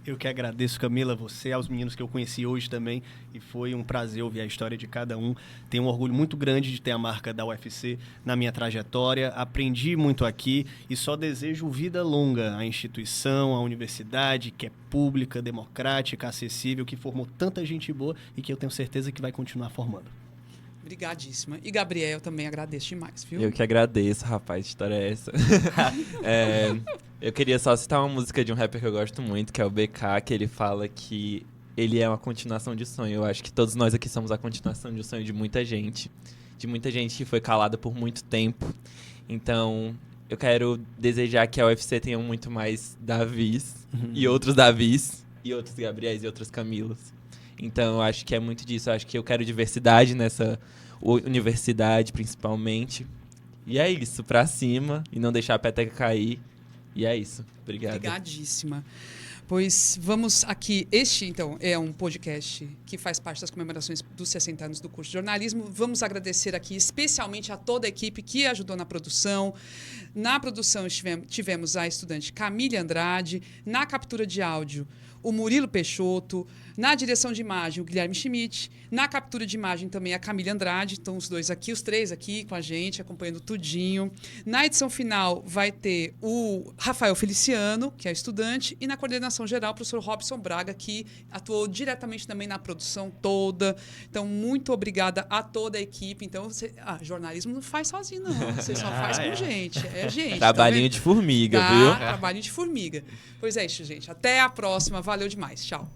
Eu que agradeço, Camila, você, aos meninos que eu conheci hoje também, e foi um prazer ouvir a história de cada um. Tenho um orgulho muito grande de ter a marca da UFC na minha trajetória, aprendi muito aqui e só desejo vida longa à instituição, à universidade, que é pública, democrática, acessível, que formou tanta gente boa e que eu tenho certeza que vai continuar formando. Brigadíssima. E Gabriel, também agradeço demais, viu? Eu que agradeço, rapaz, que história é essa? Eu queria só citar uma música de um rapper que eu gosto muito, que é o BK, que ele fala que ele é uma continuação de sonho. Eu acho que todos nós aqui somos a continuação de um sonho de muita gente que foi calada por muito tempo. Então, eu quero desejar que a UFC tenha muito mais Davis e outros Davis, e outros Gabriéis e outros Camilos. Então, eu acho que é muito disso. Eu acho que eu quero diversidade nessa universidade, principalmente. E é isso, pra cima, e não deixar a peteca cair. E é isso. Obrigado. Obrigadíssima. Pois vamos aqui. Este, então, é um podcast que faz parte das comemorações dos 60 anos do curso de jornalismo. Vamos agradecer aqui especialmente a toda a equipe que ajudou na produção. Na produção tivemos a estudante Camille Andrade, na captura de áudio o Murilo Peixoto, na direção de imagem o Guilherme Schmidt, na captura de imagem também a Camille Andrade, então os três aqui com a gente, acompanhando tudinho. Na edição final vai ter o Rafael Feliciano, que é estudante, e na coordenação geral o professor Robson Braga, que atuou diretamente também na produção toda. Então, muito obrigada a toda a equipe. Então, jornalismo não faz sozinho, não. Você só faz com gente. É gente. Trabalhinho tá de formiga, tá, viu? Trabalhinho de formiga. Pois é isso, gente. Até a próxima. Valeu demais. Tchau.